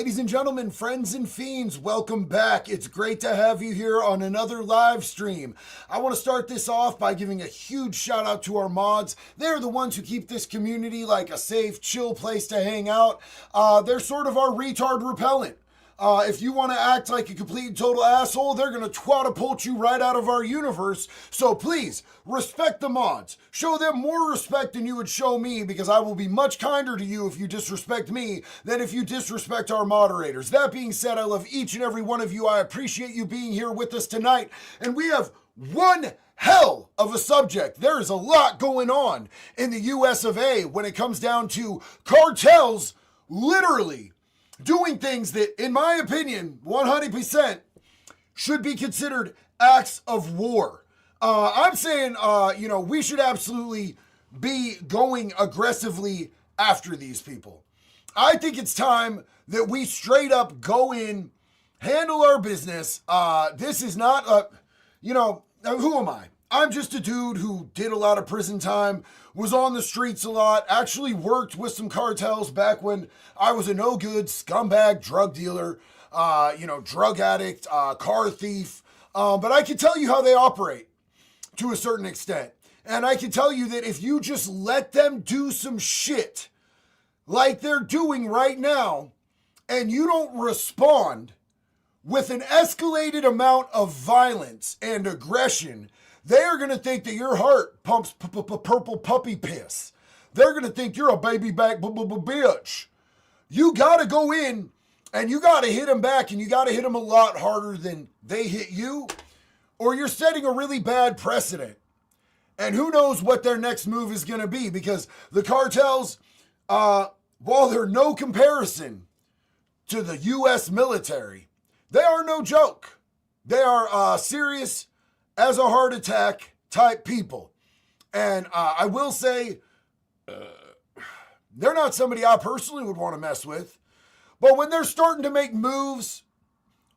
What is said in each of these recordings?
Ladies and gentlemen, friends and fiends, welcome back. It's great to have you here on another live stream. I want to start this off by giving a huge shout out to our mods. They're the ones who keep this community like a safe, chill place to hang out. They're sort of our retard repellent. If you want to act like a complete and total asshole, they're going to twatapult you right out of our universe. So please, respect the mods. Show them more respect than you would show me, because I will be much kinder to you if you disrespect me than if you disrespect our moderators. That being said, I love each and every one of you. I appreciate you being here with us tonight. And we have one hell of a subject. There is a lot going on in the US of A when it comes down to cartels literally doing things that, in my opinion, 100% should be considered acts of war. I'm saying, we should absolutely be going aggressively after these people. I think it's time that we straight up go in, handle our business. This is not who am I? I'm just a dude who did a lot of prison time, was on the streets a lot, actually worked with some cartels back when I was a no good scumbag drug dealer, drug addict, car thief. But I can tell you how they operate to a certain extent. And I can tell you that if you just let them do some shit like they're doing right now, and you don't respond with an escalated amount of violence and aggression, they are going to think that your heart pumps purple puppy piss. They're going to think you're a baby back bitch. You got to go in and you got to hit them back, and you got to hit them a lot harder than they hit you, or you're setting a really bad precedent. And who knows what their next move is going to be, because the cartels, while they're no comparison to the U.S. military, they are no joke. They are serious as a heart attack type people. And I will say, they're not somebody I personally would want to mess with. But when they're starting to make moves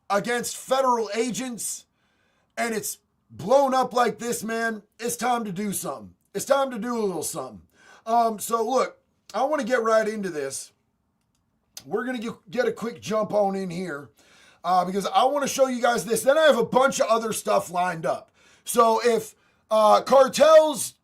against federal agents and it's blown up like this, man, it's time to do something. It's time to do a little something. So look, I want to get right into this. We're going to get a quick jump on in here. Because I want to show you guys this. Then I have a bunch of other stuff lined up. So if cartels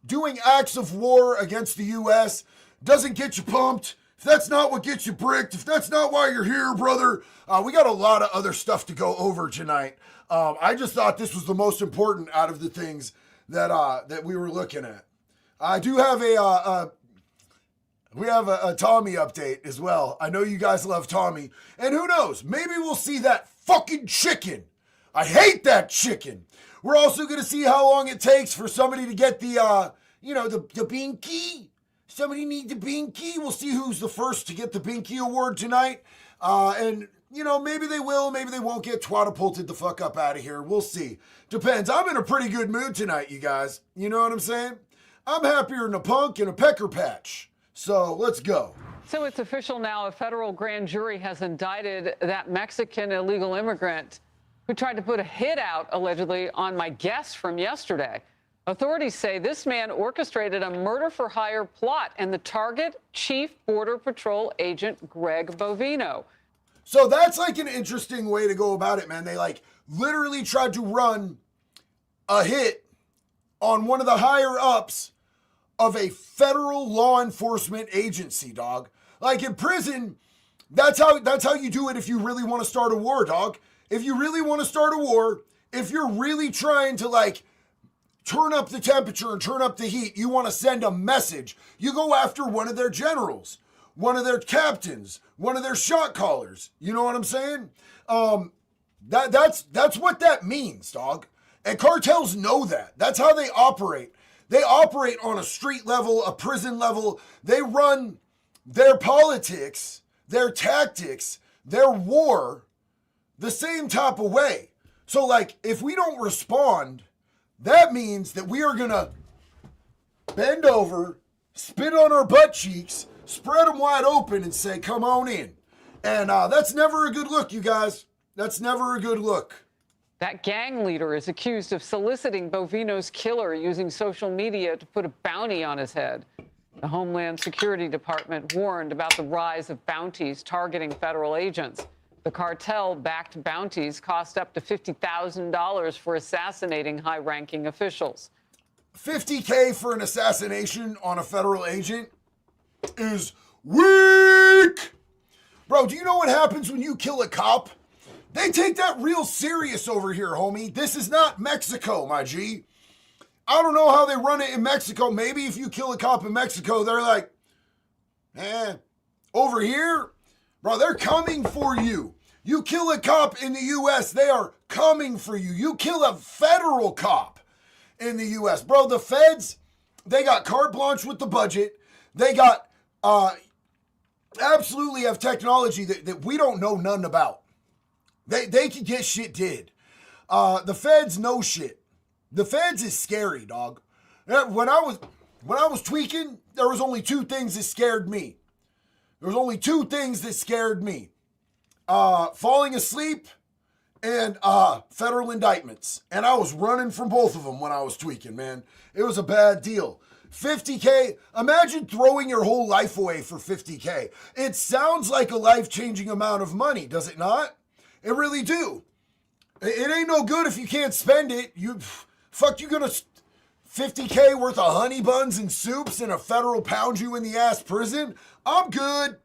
doing acts of war against the U.S. doesn't get you pumped, if that's not what gets you bricked, if that's not why you're here, brother, we got a lot of other stuff to go over tonight. I just thought this was the most important out of the things that we were looking at. I do have we have a Tommy update as well. I know you guys love Tommy. And who knows, maybe we'll see that fucking chicken. I hate that chicken. We're also going to see how long it takes for somebody to get the binky. Somebody need the binky. We'll see who's the first to get the binky award tonight. And maybe they will, maybe they won't get twatapulted the fuck up out of here. We'll see. Depends. I'm in a pretty good mood tonight, you guys. You know what I'm saying? I'm happier than a punk in a pecker patch. So let's go. So it's official now. A federal grand jury has indicted that Mexican illegal immigrant who tried to put a hit out, allegedly, on my guest from yesterday. Authorities say this man orchestrated a murder-for-hire plot, and the target, Chief Border Patrol Agent Greg Bovino. So that's like an interesting way to go about it, man. They literally tried to run a hit on one of the higher-ups of a federal law enforcement agency, dog. Like in prison, that's how you do it if you really want to start a war, dog. If you really want to start a war, if you're really trying to turn up the temperature and turn up the heat, you want to send a message, you go after one of their generals, one of their captains, one of their shot callers. You know what I'm saying? That's what that means, dog. And cartels know that. That's how they operate. They operate on a street level, a prison level. They run their politics, their tactics, their war the same type of way. So if we don't respond, that means that we are going to bend over, spit on our butt cheeks, spread them wide open and say, come on in. And that's never a good look, you guys. That's never a good look. That gang leader is accused of soliciting Bovino's killer using social media to put a bounty on his head. The Homeland Security Department warned about the rise of bounties targeting federal agents. The cartel-backed bounties cost up to $50,000 for assassinating high-ranking officials. $50K for an assassination on a federal agent is weak. Bro, do you know what happens when you kill a cop? They take that real serious over here, homie. This is not Mexico, my G. I don't know how they run it in Mexico. Maybe if you kill a cop in Mexico, they're like, over here, bro, they're coming for you. You kill a cop in the U.S., they are coming for you. You kill a federal cop in the U.S. Bro, the feds, they got carte blanche with the budget. They got, absolutely have technology that we don't know nothing about. They can get shit did. The feds know shit. The feds is scary, dog. When I was tweaking, there was only two things that scared me. Falling asleep and federal indictments. And I was running from both of them when I was tweaking, man. It was a bad deal. 50K, imagine throwing your whole life away for 50K. It sounds like a life-changing amount of money, does it not? It really do. It ain't no good if you can't spend it. You gonna 50K worth of honey buns and soups and a federal pound you in the ass prison? I'm good.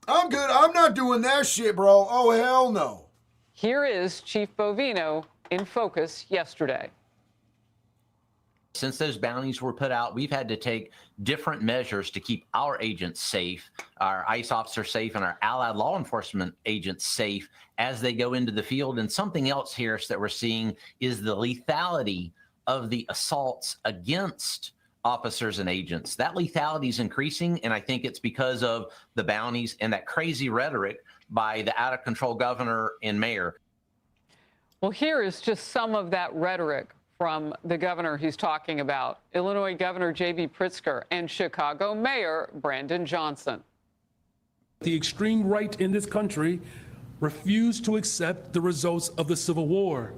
I'm not doing that shit, bro. Oh, hell no. Here is Chief Bovino in focus yesterday. Since those bounties were put out, we've had to take different measures to keep our agents safe, our ICE officers safe, and our allied law enforcement agents safe as they go into the field. And something else, Harris, that we're seeing is the lethality of the assaults against officers and agents. That lethality is increasing, and I think it's because of the bounties and that crazy rhetoric by the out-of-control governor and mayor. Well, here is just some of that rhetoric from the governor he's talking about, Illinois Governor J.B. Pritzker and Chicago Mayor Brandon Johnson. The extreme right in this country refused to accept the results of the Civil War.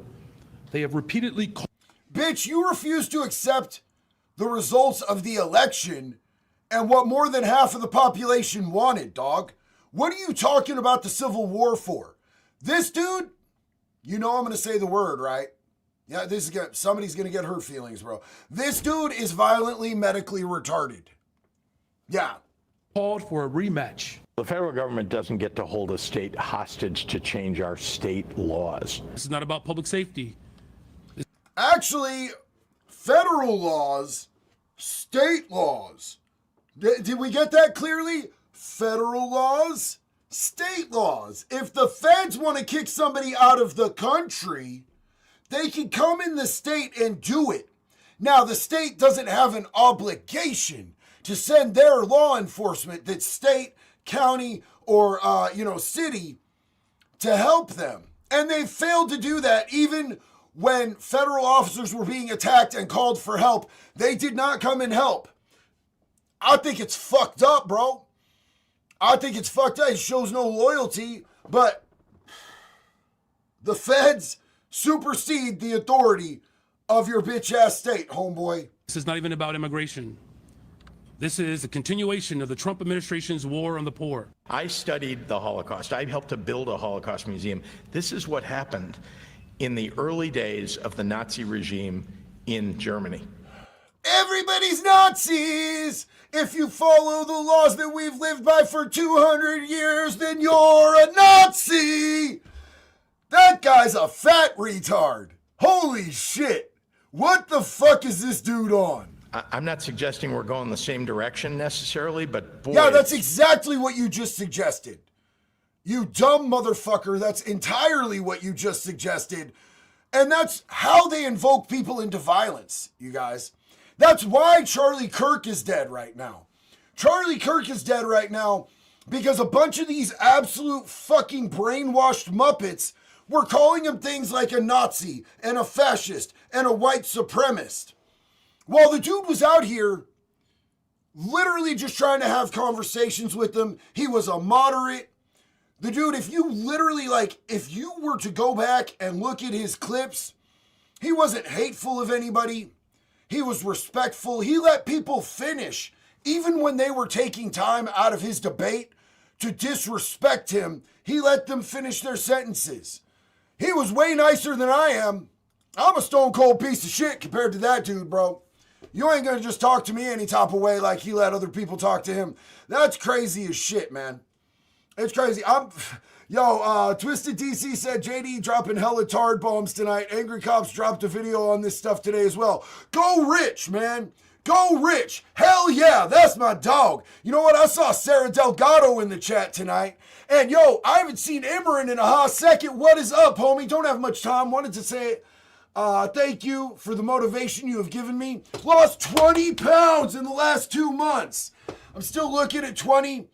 They have repeatedly called. Bitch, you refuse to accept the results of the election and what more than half of the population wanted, dog. What are you talking about the Civil War for? This dude, you know I'm going to say the word, right? Yeah, somebody's going to get hurt feelings, bro. This dude is violently medically retarded. Yeah. Called for a rematch. The federal government doesn't get to hold a state hostage to change our state laws. This is not about public safety. Actually, federal laws, state laws. Did we get that clearly? Federal laws, state laws. If the feds want to kick somebody out of the country, they can come in the state and do it. Now, the state doesn't have an obligation to send their law enforcement, that's state, county, or, city, to help them. And they failed to do that even when federal officers were being attacked and called for help. They did not come and help. I think it's fucked up, bro. I think it's fucked up. It shows no loyalty, but the feds supersede the authority of your bitch ass state, homeboy. This is not even about immigration. This is a continuation of the Trump administration's war on the poor. I studied the Holocaust. I helped to build a Holocaust museum. This is what happened in the early days of the Nazi regime in Germany. Everybody's Nazis! If you follow the laws that we've lived by for 200 years, then you're a Nazi! That guy's a fat retard. Holy shit. What the fuck is this dude on? I'm not suggesting we're going the same direction necessarily, but boy. Yeah, that's exactly what you just suggested. You dumb motherfucker, that's entirely what you just suggested. And that's how they invoke people into violence, you guys. That's why Charlie Kirk is dead right now. Charlie Kirk is dead right now because a bunch of these absolute fucking brainwashed Muppets were calling him things like a Nazi and a fascist and a white supremacist. While the dude was out here literally just trying to have conversations with them, he was a moderate. The dude, if you were to go back and look at his clips, he wasn't hateful of anybody. He was respectful. He let people finish Even when they were taking time out of his debate to disrespect him, he let them finish their sentences. He was way nicer than I am. I'm a stone cold piece of shit compared to that dude, bro. You ain't gonna just talk to me any type of way like he let other people talk to him. That's crazy as shit, man. It's crazy. Twisted DC said JD dropping hella tard bombs tonight. Angry Cops dropped a video on this stuff today as well. Go Rich, man. Go Rich. Hell yeah, that's my dog. You know what? I saw Sarah Delgado in the chat tonight. And yo, I haven't seen Imran in a hot second. What is up, homie? Don't have much time. Wanted to say thank you for the motivation you have given me. Lost 20 pounds in the last 2 months. I'm still looking at 20.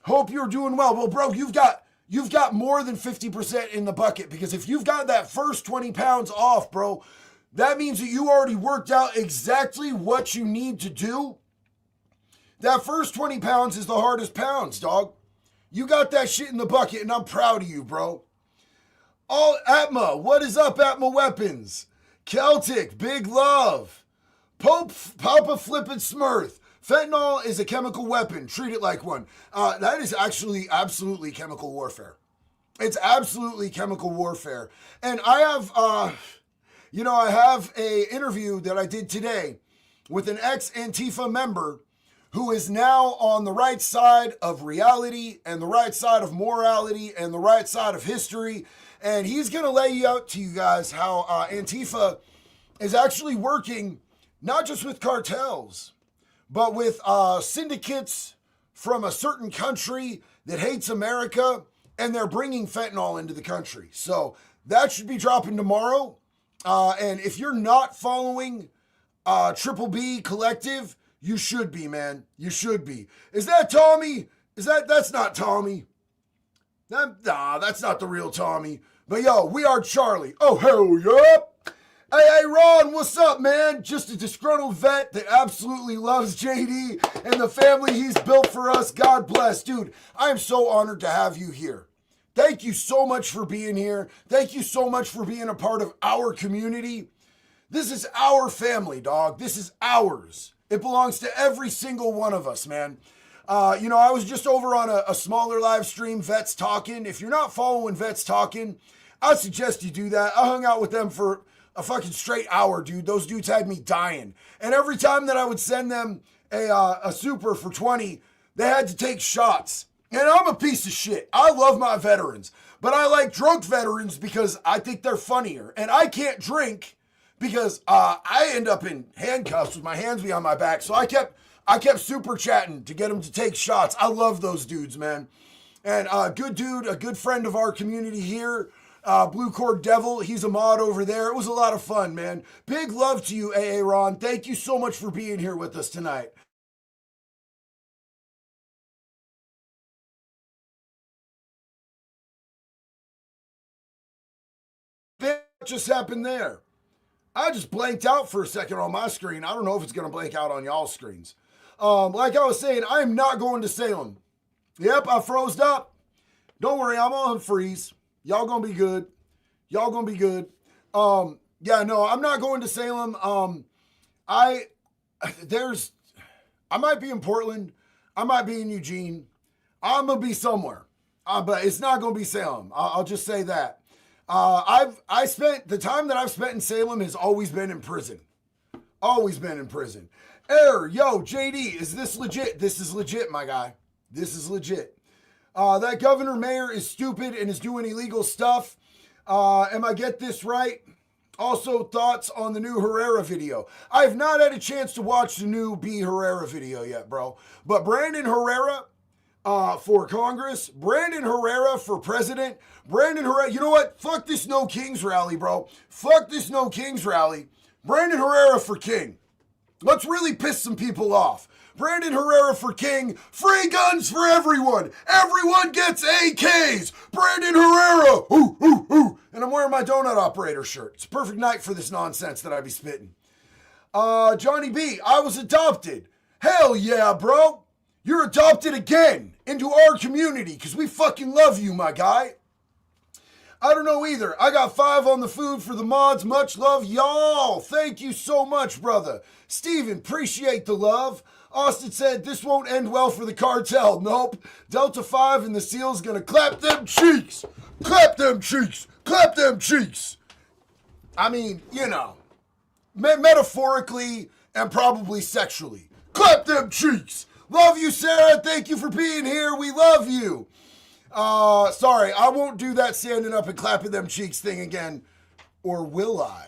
Hope you're doing well. Well, bro, you've got more than 50% in the bucket, because if you've got that first 20 pounds off, bro, that means that you already worked out exactly what you need to do. That first 20 pounds is the hardest pounds, dog. You got that shit in the bucket, and I'm proud of you, bro. All Atma, what is up, Atma Weapons? Celtic, big love. Papa Flippin' Smurth. Fentanyl is a chemical weapon. Treat it like one. That is actually absolutely chemical warfare. It's absolutely chemical warfare. And I have a interview that I did today with an ex-Antifa member who is now on the right side of reality and the right side of morality and the right side of history. And he's going to lay out to you guys how Antifa is actually working not just with cartels, but with syndicates from a certain country that hates America, and they're bringing fentanyl into the country. So that should be dropping tomorrow. And if you're not following Triple B Collective, you should be, man. You should be. Is that Tommy? That's not Tommy. That's not the real Tommy. But yo, we are Charlie. Oh, hell yeah. Hey, Ron, what's up, man? Just a disgruntled vet that absolutely loves JD and the family he's built for us. God bless. Dude, I am so honored to have you here. Thank you so much for being here. Thank you so much for being a part of our community. This is our family, dog. This is ours. It belongs to every single one of us, man. I was just over on a smaller live stream, Vets Talking. If you're not following Vets Talking, I suggest you do that. I hung out with them for a fucking straight hour, dude. Those dudes had me dying. And every time that I would send them a super for 20, they had to take shots. And I'm a piece of shit. I love my veterans, but I like drunk veterans because I think they're funnier. And I can't drink because I end up in handcuffs with my hands behind my back. So I kept super chatting to get them to take shots. I love those dudes, man. And good dude, a good friend of our community here, Blue Cord Devil, he's a mod over there. It was a lot of fun, man. Big love to you, AA Ron. Thank you so much for being here with us tonight. What just happened there? I just blanked out for a second on my screen. I don't know if it's going to blank out on y'all's screens. Like I was saying, I am not going to Salem. Yep, I froze up. Don't worry, I'm on freeze. Y'all gonna be good. Y'all gonna be good. I'm not going to Salem. I might be in Portland. I might be in Eugene. I'm gonna be somewhere. But it's not gonna be Salem. I'll just say that. The time that I've spent in Salem has always been in prison. Always been in prison. JD, is this legit? This is legit, my guy. This is legit. That governor mayor is stupid and is doing illegal stuff. Am I get this right? Also, thoughts on the new Herrera video. I've not had a chance to watch the new B. Herrera video yet, bro. But Brandon Herrera for Congress, Brandon Herrera for president, Brandon Herrera, you know what? Fuck this No Kings rally, bro. Fuck this No Kings rally. Brandon Herrera for king. Let's really piss some people off. Brandon Herrera for king. Free guns for everyone. Everyone gets AKs. Brandon Herrera. Ooh, ooh, ooh. And I'm wearing my donut operator shirt. It's a perfect night for this nonsense that I be spitting. Johnny B, I was adopted. Hell yeah, bro. You're adopted again into our community because we fucking love you, my guy. I don't know either. I got 5 on the food for the mods. Much love, y'all. Thank you so much, brother. Steven, appreciate the love. Austin said, this won't end well for the cartel. Nope. Delta 5 and the SEALs gonna clap them cheeks. Clap them cheeks. Clap them cheeks. I mean, you know, metaphorically and probably sexually. Clap them cheeks. Love you, Sarah. Thank you for being here. We love you. Sorry, I won't do that standing up and clapping them cheeks thing again. Or will I?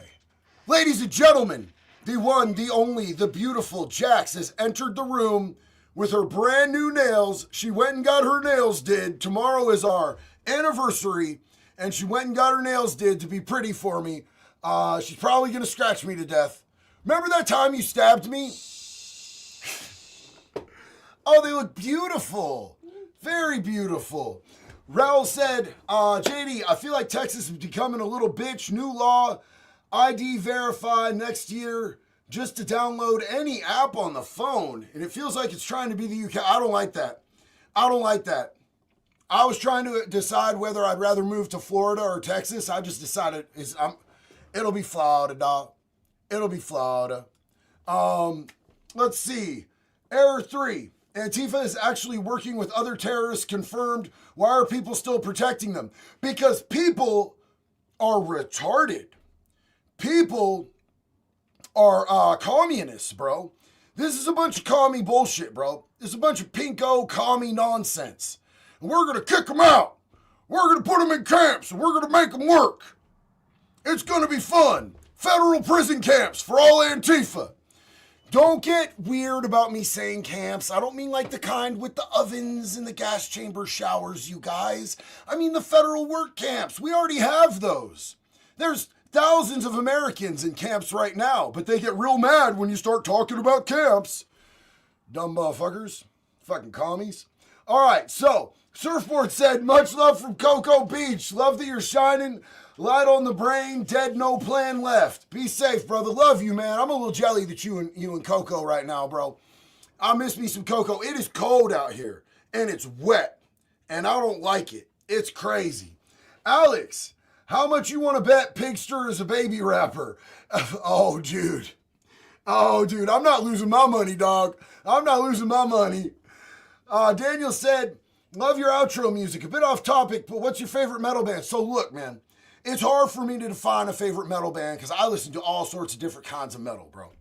Ladies and gentlemen, the one, the only, the beautiful Jax has entered the room with her brand new nails. She went and got her nails did. Tomorrow is our anniversary, and she went and got her nails did to be pretty for me. She's probably going to scratch me to death. Remember that time you stabbed me? Oh, they look beautiful. Very beautiful. Raul said, JD, I feel like Texas is becoming a little bitch. New law, ID verify next year just to download any app on the phone. And it feels like it's trying to be the UK. I don't like that. I don't like that. I was trying to decide whether I'd rather move to Florida or Texas. I just decided it'll be Florida, dog. It'll be Florida. Let's see. Error 3. Antifa is actually working with other terrorists confirmed. Why are people still protecting them? Because people are retarded. People are communists, bro. This is a bunch of commie bullshit, bro. This is a bunch of pinko commie nonsense. And we're going to kick them out. We're going to put them in camps and we're going to make them work. It's going to be fun. Federal prison camps for all Antifa. Don't get weird about me saying camps. I don't mean like the kind with the ovens and the gas chamber showers, you guys. I mean the federal work camps. We already have those. There's thousands of Americans in camps right now, but they get real mad when you start talking about camps. Dumb motherfuckers. Fucking commies. All right, so Surfboard said, much love from Cocoa Beach. Love that you're shining. Light on the brain, dead, no plan left. Be safe, brother. Love you, man. I'm a little jelly that you and Coco right now, bro. I miss me some Coco. It is cold out here, and it's wet, and I don't like it. It's crazy. Alex, how much you want to bet Pigster is a baby rapper? Oh, dude. Oh, dude, I'm not losing my money, dog. I'm not losing my money. Daniel said, love your outro music. A bit off topic, but what's your favorite metal band? So look, man. It's hard for me to define a favorite metal band because I listen to all sorts of different kinds of metal, bro.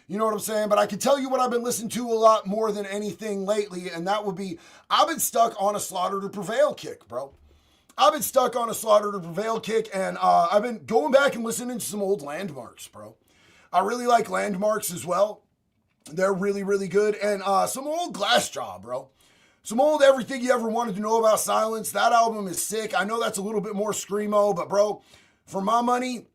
You know what I'm saying? But I can tell you what I've been listening to a lot more than anything lately, and that would be, I've been stuck on a Slaughter to Prevail kick, bro. I've been stuck on a Slaughter to Prevail kick, and I've been going back and listening to some old Landmarks, bro. I really like Landmarks as well. They're really, really good. And some old Glassjaw, bro. Some old Everything You Ever Wanted to Know About Silence. That album is sick. I know that's a little bit more screamo, but bro, for my money,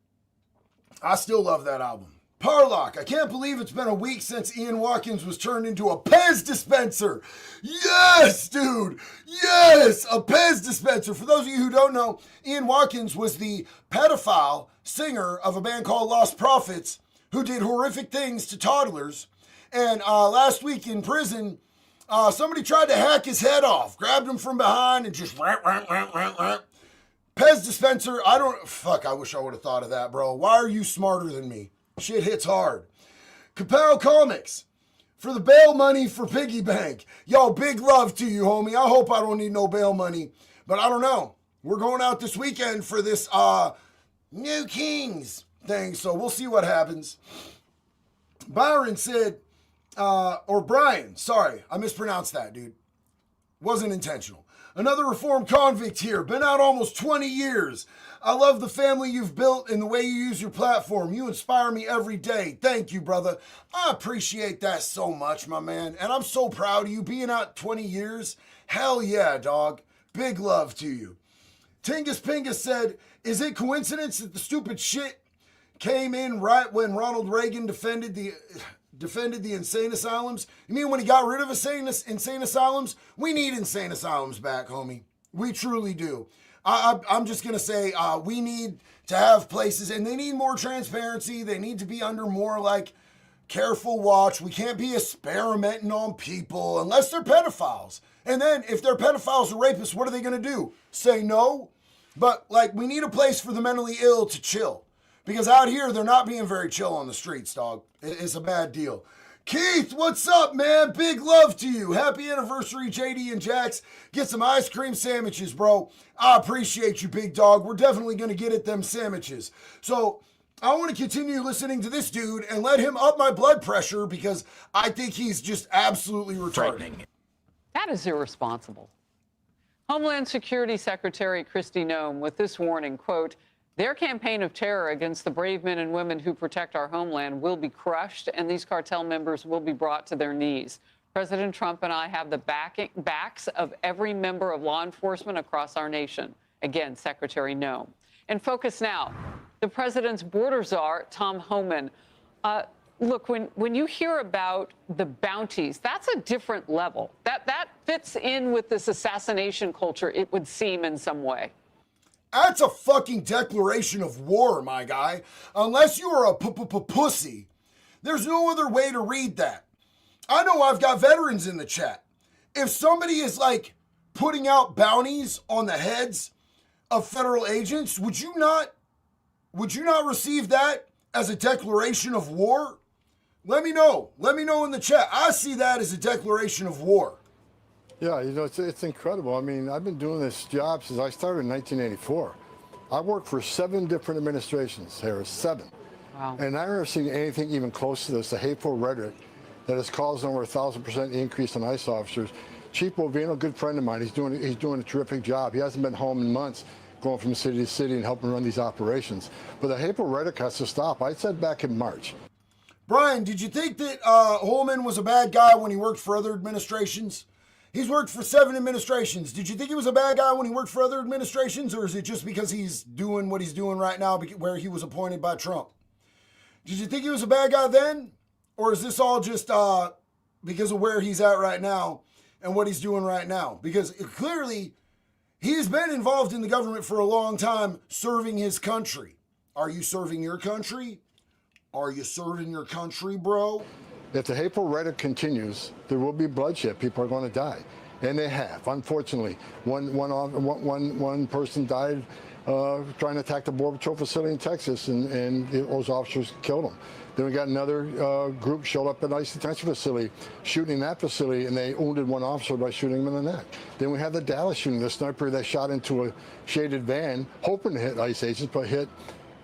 I still love that album. Parlock, I can't believe it's been a week since Ian Watkins was turned into a Pez dispenser. Yes, dude. Yes, a Pez dispenser. For those of you who don't know, Ian Watkins was the pedophile singer of a band called Lost Prophets who did horrific things to toddlers. And last week in prison, somebody tried to hack his head off, grabbed him from behind and just Pez dispenser. I wish I would have thought of that, bro. Why are you smarter than me? Shit hits hard. Kapow Comics for the bail money for Piggy Bank. Yo, big love to you, homie. I hope I don't need no bail money, but I don't know. We're going out this weekend for this New Kings thing, so we'll see what happens. Byron said, or Brian, sorry, I mispronounced that, dude. Wasn't intentional. Another reformed convict here. Been out almost 20 years. I love the family you've built and the way you use your platform. You inspire me every day. Thank you, brother. I appreciate that so much, my man. And I'm so proud of you being out 20 years. Hell yeah, dog. Big love to you. Tingus Pingus said, is it coincidence that the stupid shit came in right when Ronald Reagan defended the insane asylums? You mean when he got rid of insane asylums? We need insane asylums back, homie. We truly do. I'm just going to say we need to have places, and they need more transparency. They need to be under more, like, careful watch. We can't be experimenting on people unless they're pedophiles. And then if they're pedophiles or rapists, what are they going to do? Say no? But, like, we need a place for the mentally ill to chill. Because out here, they're not being very chill on the streets, dog. It's a bad deal. Keith, what's up, man? Big love to you. Happy anniversary, JD and Jax. Get some ice cream sandwiches, bro. I appreciate you, big dog. We're definitely going to get at them sandwiches. So I want to continue listening to this dude and let him up my blood pressure because I think he's just absolutely retarded. That is irresponsible. Homeland Security Secretary Kristi Noem with this warning, quote, their campaign of terror against the brave men and women who protect our homeland will be crushed, and these cartel members will be brought to their knees. President Trump and I have the backs of every member of law enforcement across our nation. Again, Secretary Noem. And focus now. The president's border czar, Tom Homan. Look, when you hear about the bounties, that's a different level. That fits in with this assassination culture, it would seem, in some way. That's a fucking declaration of war, my guy. Unless you are a pussy, there's no other way to read that. I know I've got veterans in the chat. If somebody is like putting out bounties on the heads of federal agents, would you not receive that as a declaration of war? Let me know. Let me know in the chat. I see that as a declaration of war. Yeah, you know, it's incredible. I mean, I've been doing this job since I started in 1984. I worked for 7 different administrations, Harris, 7. Wow. And I've never seen anything even close to this, the hateful rhetoric that has caused over 1,000% increase in ICE officers. Chief Bovino, a good friend of mine, he's doing a terrific job. He hasn't been home in months, going from city to city and helping run these operations. But the hateful rhetoric has to stop. I said back in March. Brian, did you think that Holman was a bad guy when he worked for other administrations? He's worked for 7 administrations. Did you think he was a bad guy when he worked for other administrations, or is it just because he's doing what he's doing right now where he was appointed by Trump? Did you think he was a bad guy then, or is this all just because of where he's at right now and what he's doing right now? Because clearly he's been involved in the government for a long time serving his country. Are you serving your country? Are you serving your country, bro? If the hateful rhetoric continues, there will be bloodshed. People are going to die. And they have, unfortunately. One person died trying to attack the Border Patrol facility in Texas, and those officers killed him. Then we got another group showed up at an ICE detention facility, shooting that facility, and they wounded one officer by shooting him in the neck. Then we had the Dallas shooting, the sniper that shot into a shaded van, hoping to hit ICE agents, but hit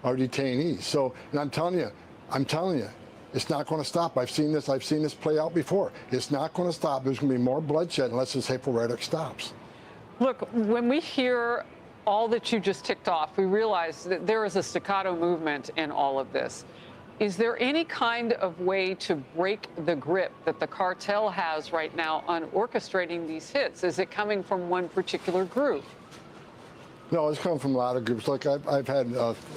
our detainees. So, and I'm telling you, it's not going to stop. I've seen this play out before. It's not going to stop. There's going to be more bloodshed unless this hateful rhetoric stops. Look, when we hear all that you just ticked off, we realize that there is a staccato movement in all of this. Is there any kind of way to break the grip that the cartel has right now on orchestrating these hits? Is it coming from one particular group? No, it's come from a lot of groups. Like I've had,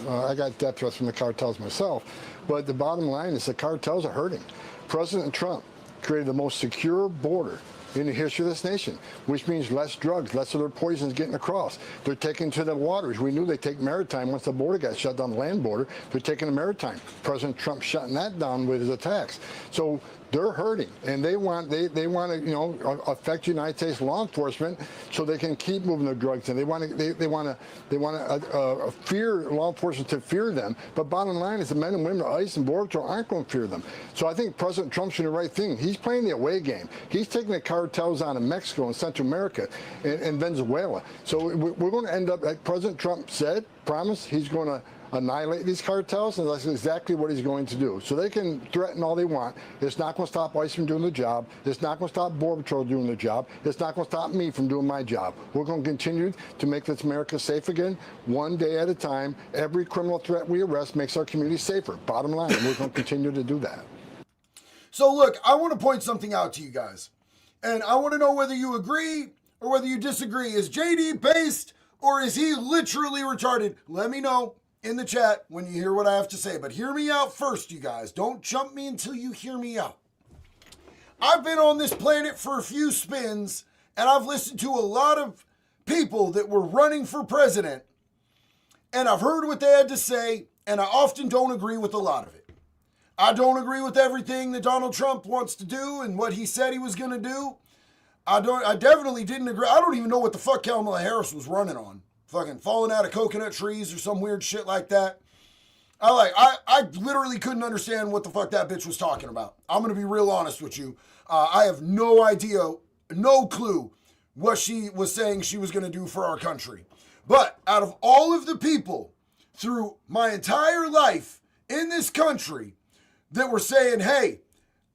I got death threats from the cartels myself. But the bottom line is the cartels are hurting. President Trump created the most secure border in the history of this nation, which means less drugs, less of their poisons getting across. They're taking to the waters. We knew they'd take maritime once the border got shut down, the land border. They're taking the maritime. President Trump shutting that down with his attacks. So they're hurting, and they want to, affect United States law enforcement so they can keep moving their drugs in. They want to fear law enforcement to fear them. But bottom line is the men and women of ICE and Border Patrol aren't going to fear them. So I think President Trump's doing the right thing. He's playing the away game. He's taking the cartels on in Mexico and Central America and Venezuela. So we're going to end up, like President Trump said, promised, he's going to annihilate these cartels, and that's exactly what he's going to do. So they can threaten all they want. It's not going to stop ICE from doing the job. It's not going to stop Border Patrol doing the job. It's not going to stop me from doing my job. We're going to continue to make this America safe again, one day at a time. Every criminal threat we arrest makes our community safer. Bottom line, we're going to continue to do that. So look, I want to point something out to you guys, and I want to know whether you agree or whether you disagree. Is JD based, or is he literally retarded? Let me know in the chat when you hear what I have to say. But hear me out first, you guys. Don't jump me until you hear me out. I've been on this planet for a few spins, and I've listened to a lot of people that were running for president, and I've heard what they had to say, and I often don't agree with a lot of it. I don't agree with everything that Donald Trump wants to do and what he said he was going to do. I definitely didn't agree. I don't even know what the fuck Kamala Harris was running on. fucking falling out of coconut trees or some weird shit like that. I literally couldn't understand what the fuck that bitch was talking about. I'm going to be real honest with you. I have no idea, no clue what she was saying she was going to do for our country. But out of all of the people through my entire life in this country that were saying, hey,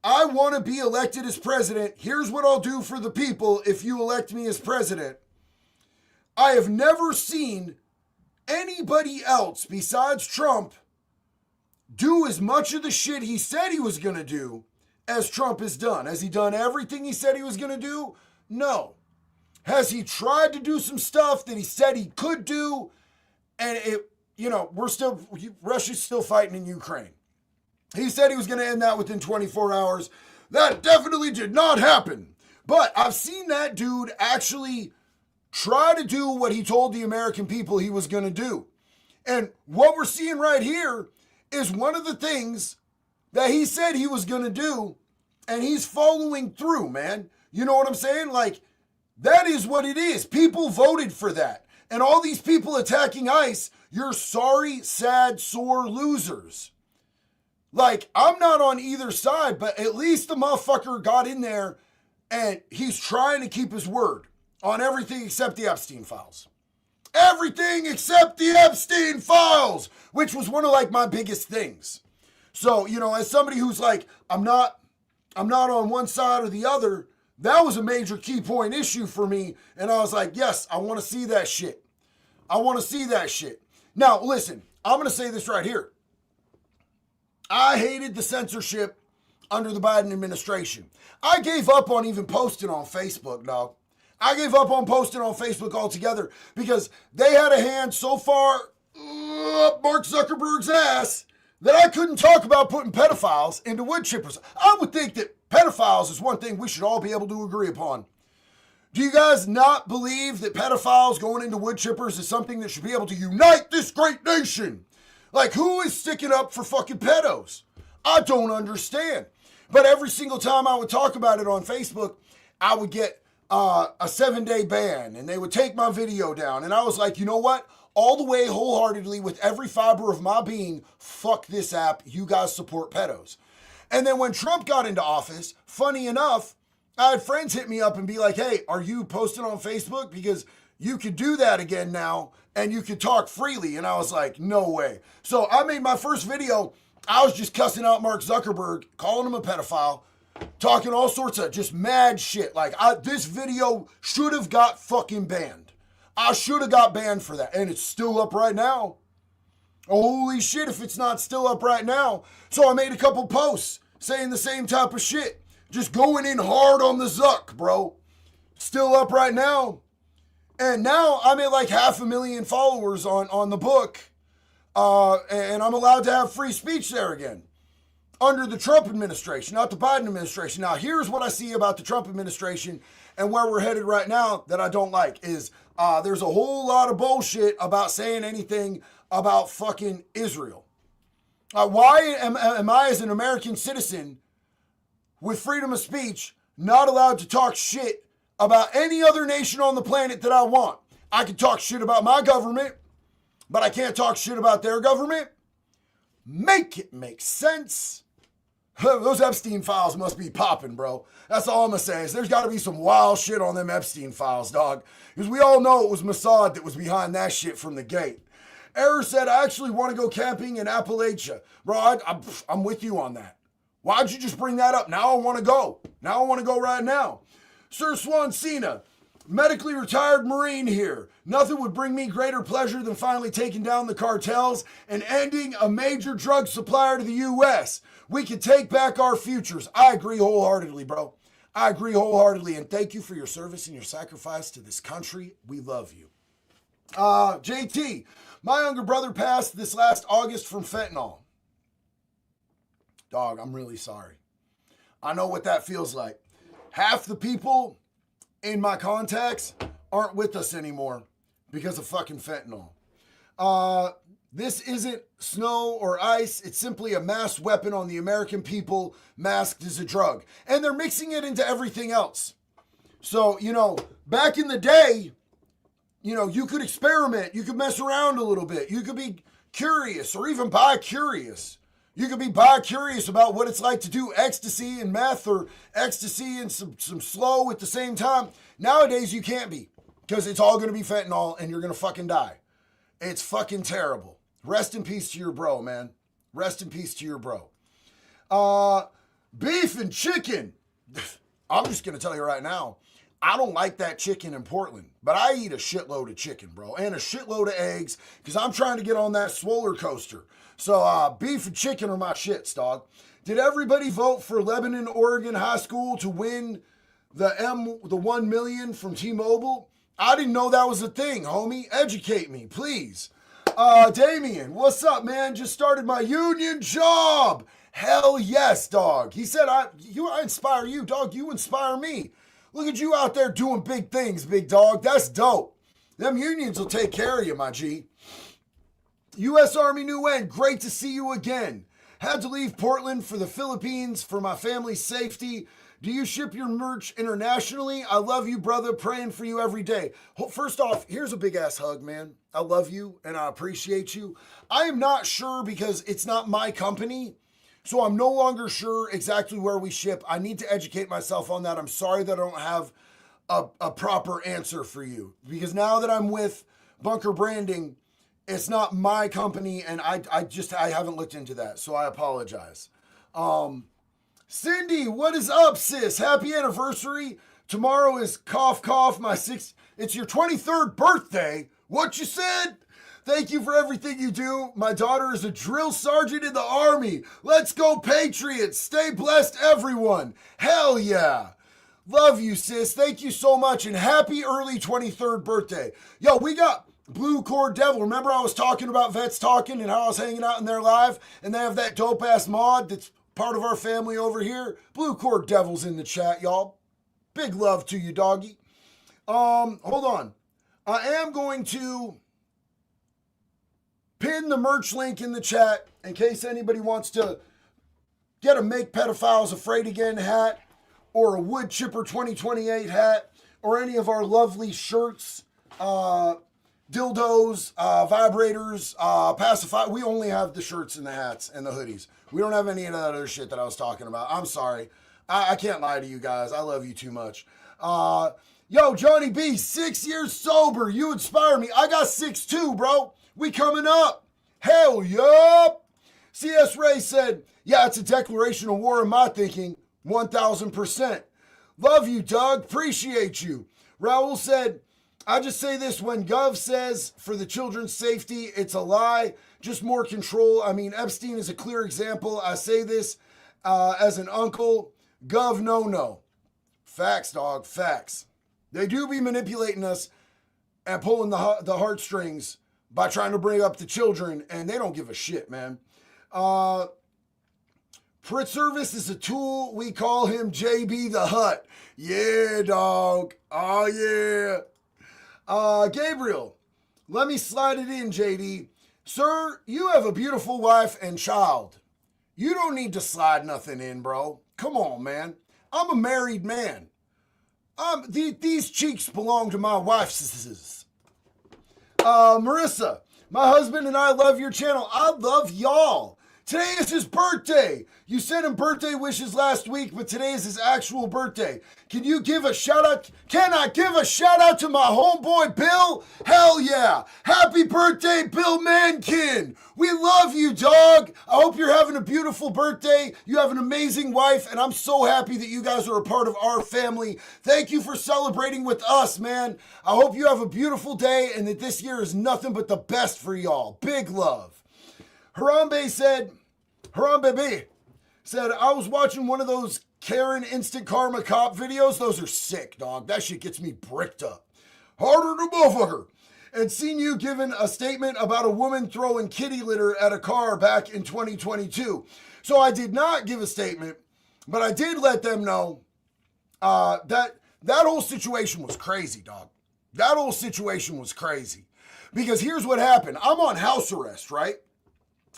I want to be elected as president. Here's what I'll do for the people if you elect me as president. I have never seen anybody else besides Trump do as much of the shit he said he was going to do as Trump has done. Has he done everything he said he was going to do? No. Has he tried to do some stuff that he said he could do? And Russia's still fighting in Ukraine. He said he was going to end that within 24 hours. That definitely did not happen. But I've seen that dude actually try to do what he told the American people he was going to do. And what we're seeing right here is one of the things that he said he was going to do, and he's following through, man. You know what I'm saying? Like, that is what it is. People voted for that. And all these people attacking ICE, you're sorry, sad, sore losers. Like, I'm not on either side, but at least the motherfucker got in there and he's trying to keep his word on everything except the Epstein files. Everything except the Epstein files, which was one of like my biggest things. So, as somebody who's like, I'm not on one side or the other, that was a major key point issue for me. And I was like, yes, I want to see that shit. I want to see that shit. Now, listen, I'm going to say this right here. I hated the censorship under the Biden administration. I gave up on even posting on Facebook, dog. I gave up on posting on Facebook altogether because they had a hand so far up Mark Zuckerberg's ass that I couldn't talk about putting pedophiles into wood chippers. I would think that pedophiles is one thing we should all be able to agree upon. Do you guys not believe that pedophiles going into wood chippers is something that should be able to unite this great nation? Like, who is sticking up for fucking pedos? I don't understand. But every single time I would talk about it on Facebook, I would get a 7-day ban and they would take my video down. And I was like, you know what? All the way wholeheartedly with every fiber of my being, fuck this app. You guys support pedos. And then when Trump got into office, funny enough, I had friends hit me up and be like, hey, are you posting on Facebook? Because you could do that again now and you could talk freely. And I was like, no way. So I made my first video. I was just cussing out Mark Zuckerberg, calling him a pedophile, talking all sorts of just mad shit. Like, this video should have got fucking banned. I should have got banned for that. And it's still up right now. Holy shit, if it's not still up right now. So I made a couple posts saying the same type of shit. Just going in hard on the Zuck, bro. Still up right now. And now I'm at like 500,000 followers on the book. And I'm allowed to have free speech there again. Under the Trump administration, not the Biden administration. Now, here's what I see about the Trump administration and where we're headed right now that I don't like is there's a whole lot of bullshit about saying anything about fucking Israel. Why am I, as an American citizen with freedom of speech, not allowed to talk shit about any other nation on the planet that I want? I can talk shit about my government, but I can't talk shit about their government. Make it make sense. Those Epstein files must be popping, bro. That's all I'm going to say is there's got to be some wild shit on them Epstein files, dog. Because we all know it was Mossad that was behind that shit from the gate. Error said, I actually want to go camping in Appalachia. Bro, I'm with you on that. Why'd you just bring that up? Now I want to go. Now I want to go right now. Sir Swan Cena, medically retired Marine here. Nothing would bring me greater pleasure than finally taking down the cartels and ending a major drug supplier to the U.S. We can take back our futures. I agree wholeheartedly, bro. I agree wholeheartedly. And thank you for your service and your sacrifice to this country. We love you. JT, my younger brother passed this last August from fentanyl. Dog, I'm really sorry. I know what that feels like. Half the people in my contacts aren't with us anymore because of fucking fentanyl. This isn't snow or ice. It's simply a mass weapon on the American people masked as a drug. And they're mixing it into everything else. So, back in the day, You know, you could experiment. You could mess around a little bit. You could be curious or even bi-curious. You could be bi-curious about what it's like to do ecstasy and meth or ecstasy and some slow at the same time. Nowadays, you can't be because it's all going to be fentanyl and you're going to fucking die. It's fucking terrible. Rest in peace to your bro, man. Rest in peace to your bro. Beef and chicken. I'm just going to tell you right now, I don't like that chicken in Portland, but I eat a shitload of chicken, bro, and a shitload of eggs because I'm trying to get on that swoller coaster. So beef and chicken are my shits, dog. Did everybody vote for Lebanon, Oregon High School to win the 1 million from T-Mobile? I didn't know that was a thing, homie. Educate me, please. Damien, what's up, man? Just started my union job. Hell yes, dog. He said, I inspire you, dog. You inspire me. Look at you out there doing big things, big dog. That's dope. Them unions will take care of you, my G. U.S. Army New End, great to see you again. Had to leave Portland for the Philippines for my family's safety. Do you ship your merch internationally? I love you, brother. Praying for you every day. First off, here's a big ass hug, man. I love you and I appreciate you. I am not sure because it's not my company. So I'm no longer sure exactly where we ship. I need to educate myself on that. I'm sorry that I don't have a proper answer for you. Because now that I'm with Bunker Branding, it's not my company, and I haven't looked into that, so I apologize. Cindy, what is up, sis? Happy anniversary. Tomorrow is cough, cough, it's your 23rd birthday. What you said? Thank you for everything you do. My daughter is a drill sergeant in the Army. Let's go, Patriots. Stay blessed, everyone. Hell yeah. Love you, sis. Thank you so much, and happy early 23rd birthday. Yo, we got Blue Cord Devil. Remember I was talking about Vets Talking and how I was hanging out in their live, and they have that dope-ass mod that's part of our family over here? Blue Cord Devil's in the chat, y'all. Big love to you, doggy. Hold on. I am going to pin the merch link in the chat in case anybody wants to get a Make Pedophiles Afraid Again hat or a Wood Chipper 2028 hat or any of our lovely shirts, dildos, vibrators, pacifier. We only have the shirts and the hats and the hoodies. We don't have any of that other shit that I was talking about. I'm sorry. I can't lie to you guys. I love you too much. Yo, Johnny B, 6 years sober. You inspire me. I got 6 too, bro. We coming up. Hell yup. C.S. Ray said, yeah, it's a declaration of war in my thinking. 1,000%. Love you, Doug. Appreciate you. Raul said, I just say this when Gov says for the children's safety, it's a lie. Just more control. I mean, Epstein is a clear example. I say this as an uncle. Gov, no. Facts, dog. Facts. They do be manipulating us and pulling the heartstrings by trying to bring up the children, and they don't give a shit, man. Prit Service is a tool. We call him JB the Hut. Yeah, dog. Oh, yeah. Gabriel, let me slide it in, JD. Sir, you have a beautiful wife and child. You don't need to slide nothing in, bro. Come on, man. I'm a married man. These cheeks belong to my wife's. Marissa, my husband and I love your channel. I love y'all. Today is his birthday. You sent him birthday wishes last week, but today is his actual birthday. Can you give a shout out? Can I give a shout out to my homeboy, Bill? Hell yeah. Happy birthday, Bill Mankin. We love you, dog. I hope you're having a beautiful birthday. You have an amazing wife, and I'm so happy that you guys are a part of our family. Thank you for celebrating with us, man. I hope you have a beautiful day and that this year is nothing but the best for y'all. Big love. Harambe said, I was watching one of those Karen Instant Karma Cop videos. Those are sick, dog. That shit gets me bricked up. Harder than a motherfucker. And seen you giving a statement about a woman throwing kitty litter at a car back in 2022. So I did not give a statement, but I did let them know that whole situation was crazy, dog. That whole situation was crazy. Because here's what happened. I'm on house arrest, right?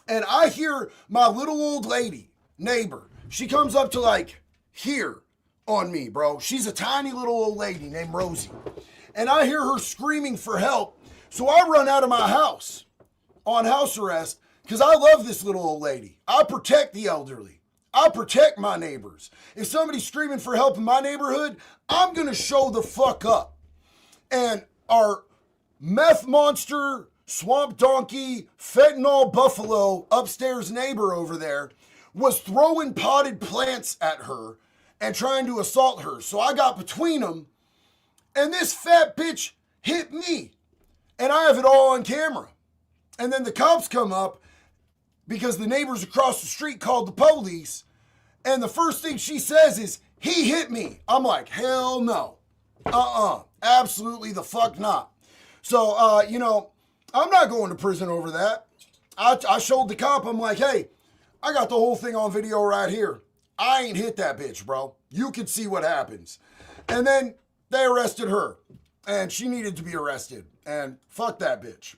And I hear my little old lady, neighbor, she comes up to like here on me, bro. She's a tiny little old lady named Rosie. and I hear her screaming for help. So I run out of my house on house arrest because I love this little old lady. I protect the elderly. I protect my neighbors. If somebody's screaming for help in my neighborhood, I'm going to show the fuck up. And our meth monster, swamp donkey, fentanyl buffalo upstairs neighbor over there was throwing potted plants at her and trying to assault her. So I got between them, and this fat bitch hit me. And I have it all on camera. And then the cops come up because the neighbors across the street called the police. And the first thing she says is, he hit me. I'm like, hell no. Absolutely the fuck not. So, I'm not going to prison over that. I showed the cop, I'm like, hey, I got the whole thing on video right here. I ain't hit that bitch, bro. You can see what happens. And then they arrested her. And she needed to be arrested. And fuck that bitch.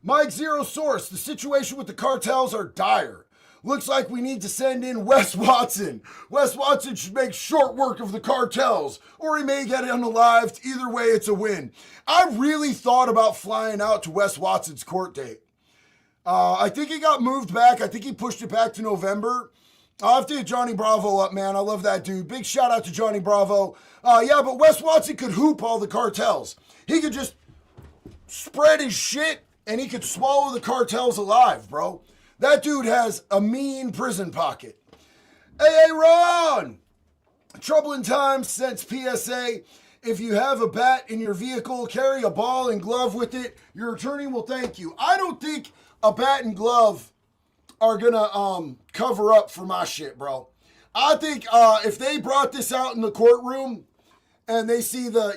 Mike Zero Source, the situation with the cartels are dire. Looks like we need to send in Wes Watson. Wes Watson should make short work of the cartels, or he may get unalived. Either way, it's a win. I really thought about flying out to Wes Watson's court date. I think he got moved back. I think he pushed it back to November. I'll have to hit Johnny Bravo up, man. I love that dude. Big shout out to Johnny Bravo. But Wes Watson could hoop all the cartels. He could just spread his shit and he could swallow the cartels alive, bro. That dude has a mean prison pocket. Hey, Ron! Troubling times since PSA. If you have a bat in your vehicle, carry a ball and glove with it. Your attorney will thank you. I don't think a bat and glove are gonna cover up for my shit, bro. I think if they brought this out in the courtroom and they see the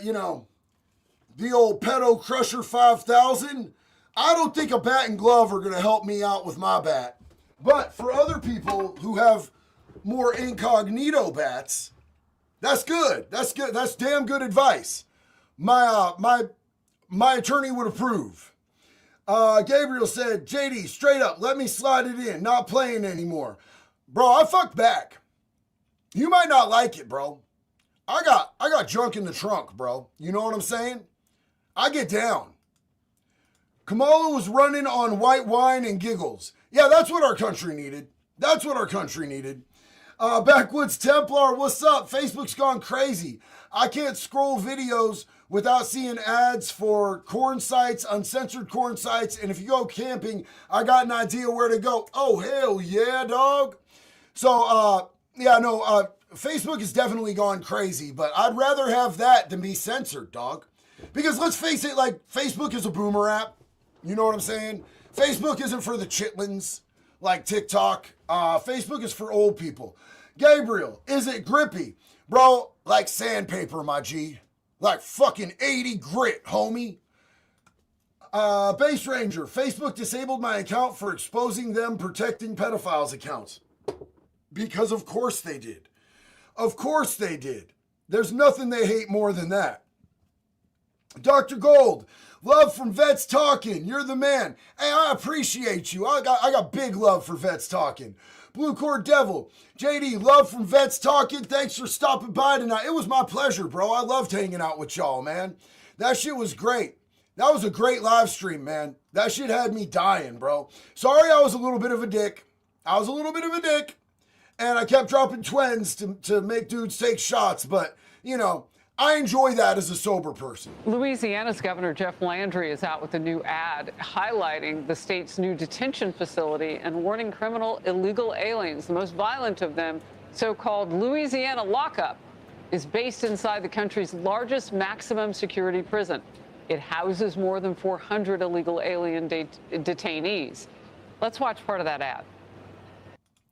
old pedo crusher 5000, I don't think a bat and glove are gonna help me out with my bat. But for other people who have more incognito bats, that's good. That's good. That's damn good advice. My attorney would approve. Gabriel said, JD, straight up, let me slide it in. Not playing anymore. Bro, I fucked back. You might not like it, bro. I got junk in the trunk, bro. You know what I'm saying? I get down. Kamala was running on white wine and giggles. Yeah, that's what our country needed. That's what our country needed. Backwoods Templar, what's up? Facebook's gone crazy. I can't scroll videos without seeing ads for corn sites, uncensored corn sites, and if you go camping, I got an idea where to go. Oh, hell yeah, dog. So, Facebook has definitely gone crazy, but I'd rather have that than be censored, dog. Because let's face it, like, Facebook is a boomer app. You know what I'm saying? Facebook isn't for the chitlins like TikTok. Facebook is for old people. Gabriel, is it grippy? Bro, like sandpaper, my G. Like fucking 80 grit, homie. Base Ranger, Facebook disabled my account for exposing them protecting pedophiles' accounts. Because of course they did. Of course they did. There's nothing they hate more than that. Dr. Gold, love from Vets Talking. You're the man. Hey, I appreciate you. I got big love for Vets Talking. Blue Cord Devil, JD, love from Vets Talking. Thanks for stopping by tonight. It was my pleasure, bro. I loved hanging out with y'all, man. That shit was great. That was a great live stream, man. That shit had me dying, bro. Sorry I was a little bit of a dick. And I kept dropping twins to make dudes take shots, but, I enjoy that as a sober person. Louisiana's Governor Jeff Landry is out with a new ad highlighting the state's new detention facility and warning criminal illegal aliens, the most violent of them, so-called Louisiana lockup, is based inside the country's largest maximum security prison. It houses more than 400 illegal alien detainees. Let's watch part of that ad.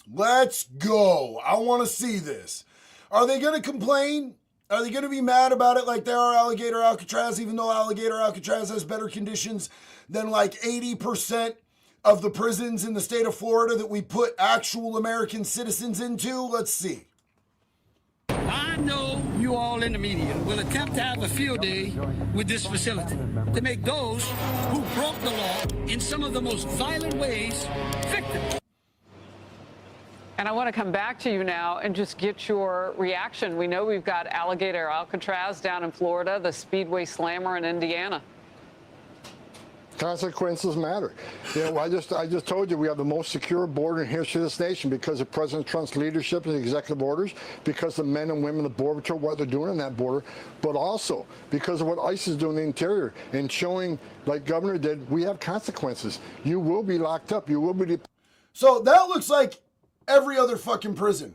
Let's go. I want to see this. Are they going to complain? Are they going to be mad about it like they are Alligator Alcatraz, even though Alligator Alcatraz has better conditions than like 80% of the prisons in the state of Florida that we put actual American citizens into? Let's see. I know you all in the media will attempt to have a field day with this facility to make those who broke the law in some of the most violent ways victims. And I want to come back to you now and just get your reaction. We know we've got Alligator Alcatraz down in Florida, the Speedway Slammer in Indiana. Consequences matter. You know, I just told you we have the most secure border in history of this nation because of President Trump's leadership and executive orders, because the men and women of the Border Patrol, what they're doing on that border, but also because of what ICE is doing in the interior and showing, like Governor did, we have consequences. You will be locked up. You will be. So that looks like every other fucking prison.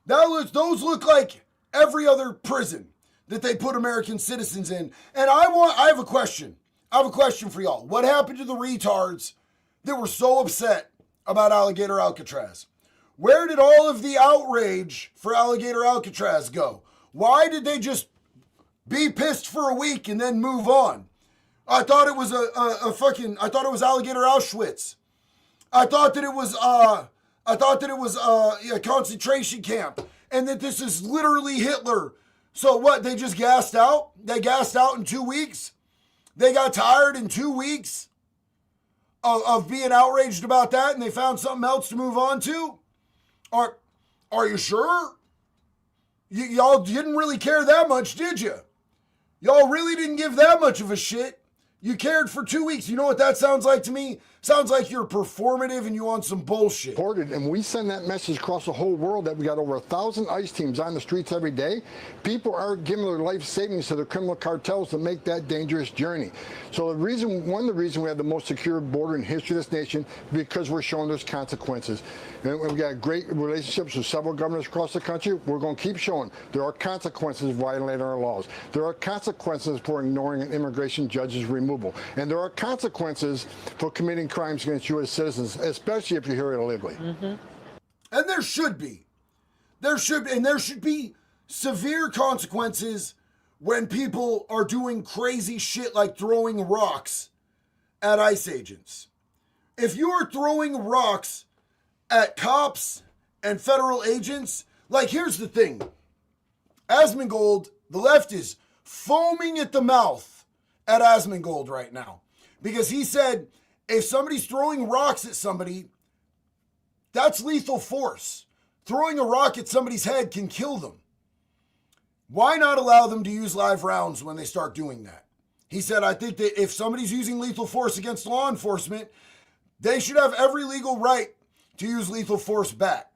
Those look like every other prison that they put American citizens in. And I have a question. I have a question for y'all. What happened to the retards that were so upset about Alligator Alcatraz? Where did all of the outrage for Alligator Alcatraz go? Why did they just be pissed for a week and then move on? I thought it was I thought it was Alligator Auschwitz. I thought that it was a concentration camp and that this is literally Hitler. So what, they just gassed out? They gassed out in 2 weeks? They got tired in 2 weeks of being outraged about that and they found something else to move on to? Are you sure? Y'all didn't really care that much, did you? Y'all really didn't give that much of a shit. You cared for 2 weeks. You know what that sounds like to me? Sounds like you're performative and you want some bullshit. And we send that message across the whole world that we got over 1,000 ICE teams on the streets every day. People are giving their life savings to the criminal cartels to make that dangerous journey. So one of the reasons we have the most secure border in history of this nation, because we're showing there's consequences. And we've got great relationships with several governors across the country. We're going to keep showing there are consequences for violating our laws. There are consequences for ignoring an immigration judge's removal. And there are consequences for committing crimes against U.S. citizens, especially if you're here illegally. Mm-hmm. And there should be. There should be severe consequences when people are doing crazy shit like throwing rocks at ICE agents. If you are throwing rocks at cops and federal agents, like, here's the thing. Asmongold, the left is foaming at the mouth at Asmongold right now because he said if somebody's throwing rocks at somebody, that's lethal force. Throwing a rock at somebody's head can kill them. Why not allow them to use live rounds when they start doing that? He said, I think that if somebody's using lethal force against law enforcement, they should have every legal right to use lethal force back.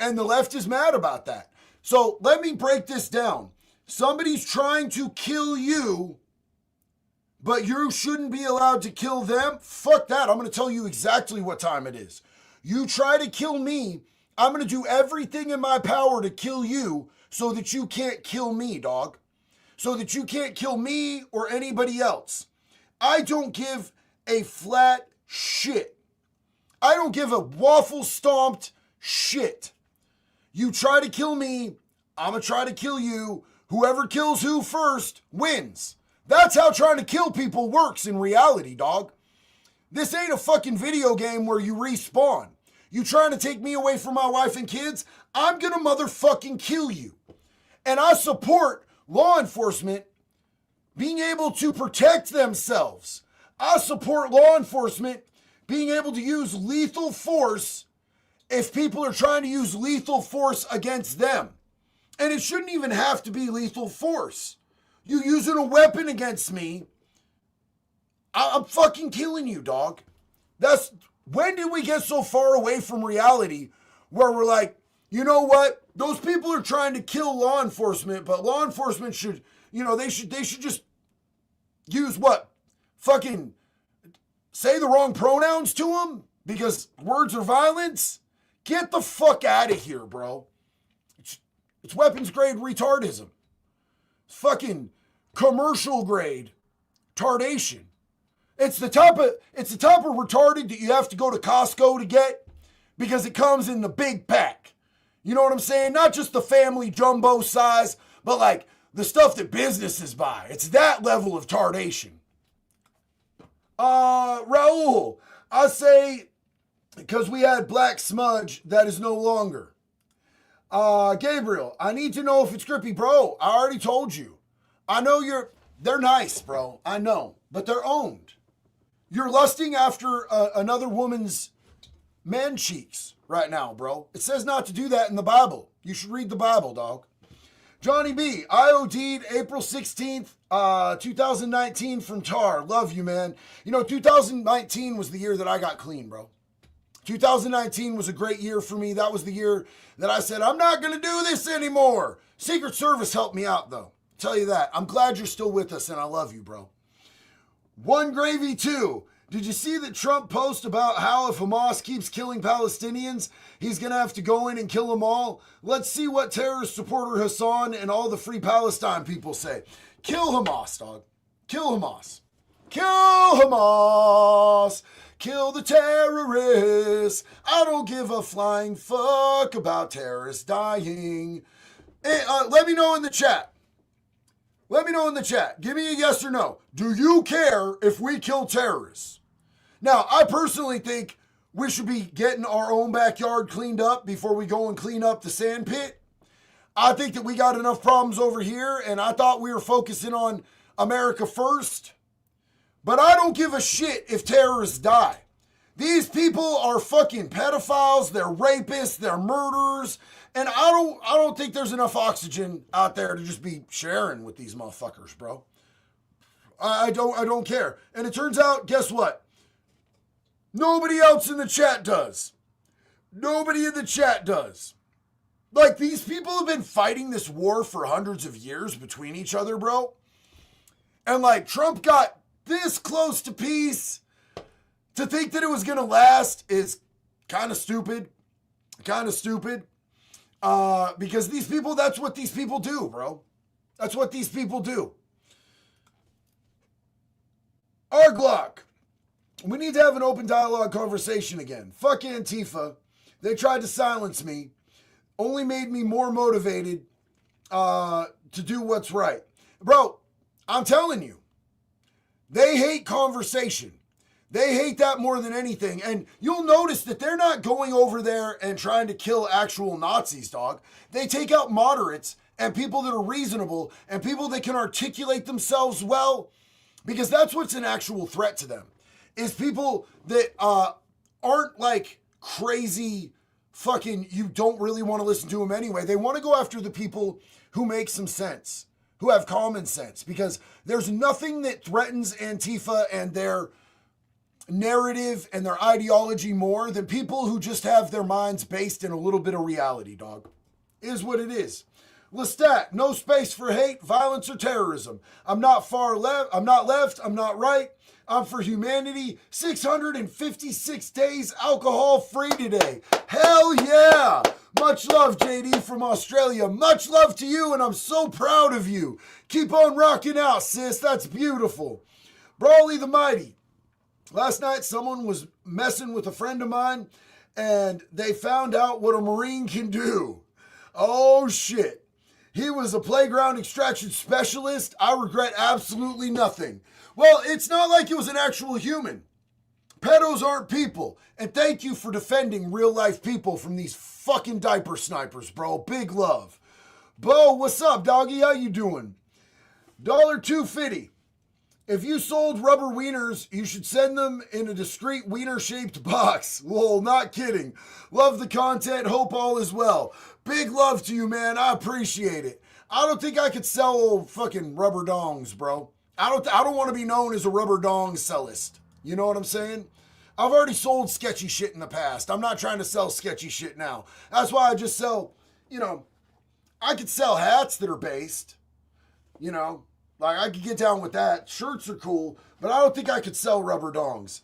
And the left is mad about that. So let me break this down. Somebody's trying to kill you, but you shouldn't be allowed to kill them? Fuck that. I'm going to tell you exactly what time it is. You try to kill me, I'm going to do everything in my power to kill you so that you can't kill me, dog. So that you can't kill me or anybody else. I don't give a flat shit. I don't give a waffle-stomped shit. You try to kill me, I'm going to try to kill you. Whoever kills who first wins. That's how trying to kill people works in reality, dog. This ain't a fucking video game where you respawn. You trying to take me away from my wife and kids? I'm gonna motherfucking kill you. And I support law enforcement being able to protect themselves. I support law enforcement being able to use lethal force if people are trying to use lethal force against them. And it shouldn't even have to be lethal force. You using a weapon against me, I'm fucking killing you, dog. When did we get so far away from reality where we're like, you know what? Those people are trying to kill law enforcement, but law enforcement should, they should just use what? Fucking say the wrong pronouns to them because words are violence? Get the fuck out of here, bro. It's weapons grade retardism. It's fucking commercial grade tardation. It's the type of retarded that you have to go to Costco to get because it comes in the big pack. You know what I'm saying? Not just the family jumbo size, but like the stuff that businesses buy. It's that level of tardation. Raul, I say because we had Black Smudge that is no longer. Gabriel, I need to know if it's Grippy. Bro, I already told you. I know they're nice, bro. I know, but they're owned. You're lusting after another woman's man cheeks. right now, bro. It says not to do that in the Bible. You should read the Bible, dog. Johnny B, I OD'd April 16th, 2019 from Tar. Love you, man. You know, 2019 was the year that I got clean, bro. 2019 was a great year for me. That was the year that I said, I'm not going to do this anymore. Secret Service helped me out, though. Tell you that. I'm glad you're still with us, and I love you, bro. One Gravy 2. Did you see that Trump post about how if Hamas keeps killing Palestinians, he's going to have to go in and kill them all? Let's see what terrorist supporter Hassan and all the Free Palestine people say. Kill Hamas, dog. Kill Hamas. Kill Hamas. Kill the terrorists. I don't give a flying fuck about terrorists dying. Hey, let me know in the chat. Let me know in the chat. Give me a yes or no. Do you care if we kill terrorists? Now, I personally think we should be getting our own backyard cleaned up before we go and clean up the sand pit. I think that we got enough problems over here, and I thought we were focusing on America first. But I don't give a shit if terrorists die. These people are fucking pedophiles, they're rapists, they're murderers, and I don't think there's enough oxygen out there to just be sharing with these motherfuckers, bro. I don't care. And it turns out, guess what? Nobody else in the chat does. Nobody in the chat does. Like, these people have been fighting this war for hundreds of years between each other, bro. And like, Trump got this close to peace. To think that it was going to last is kind of stupid. Kind of stupid. Because these people, that's what these people do, bro. That's what these people do. Arglock. We need to have an open dialogue conversation again. Fuck Antifa. They tried to silence me. Only made me more motivated to do what's right. Bro, I'm telling you. They hate conversation. They hate that more than anything. And you'll notice that they're not going over there and trying to kill actual Nazis, dog. They take out moderates and people that are reasonable and people that can articulate themselves well, because that's what's an actual threat to them, is people that aren't like crazy fucking, you don't really want to listen to them anyway. They want to go after the people who make some sense, who have common sense, because there's nothing that threatens Antifa and their narrative and their ideology more than people who just have their minds based in a little bit of reality, dog. Is what it is. Lestat, no space for hate, violence, or terrorism. I'm not far left. I'm not left. I'm not right. I'm for humanity. 656 days alcohol free today. Hell yeah. Much love, JD from Australia. Much love to you, and I'm so proud of you. Keep on rocking out, sis. That's beautiful. Brawley the Mighty. Last night, someone was messing with a friend of mine, and they found out what a Marine can do. Oh, shit. He was a playground extraction specialist. I regret absolutely nothing. Well, it's not like it was an actual human. Pedos aren't people. And thank you for defending real-life people from these fucking diaper snipers, bro. Big love. Bo, what's up, doggy? How you doing? $2.50. If you sold rubber wieners, you should send them in a discreet wiener-shaped box. Lol, not kidding. Love the content. Hope all is well. Big love to you, man. I appreciate it. I don't think I could sell fucking rubber dongs, bro. I don't want to be known as a rubber dong sellist. You know what I'm saying? I've already sold sketchy shit in the past. I'm not trying to sell sketchy shit now. That's why I just sell, I could sell hats that are based, Like, I could get down with that. Shirts are cool, but I don't think I could sell rubber dongs.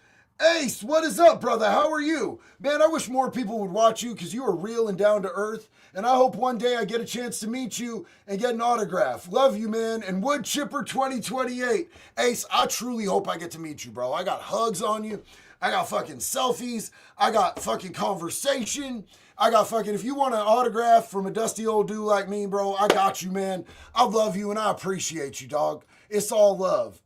Ace, what is up, brother? How are you? Man, I wish more people would watch you because you are real and down to earth. And I hope one day I get a chance to meet you and get an autograph. Love you, man. And Wood Chipper 2028. Ace, I truly hope I get to meet you, bro. I got hugs on you. I got fucking selfies. I got fucking conversation. I got fucking, if you want an autograph from a dusty old dude like me, bro, I got you, man. I love you and I appreciate you, dog. It's all love.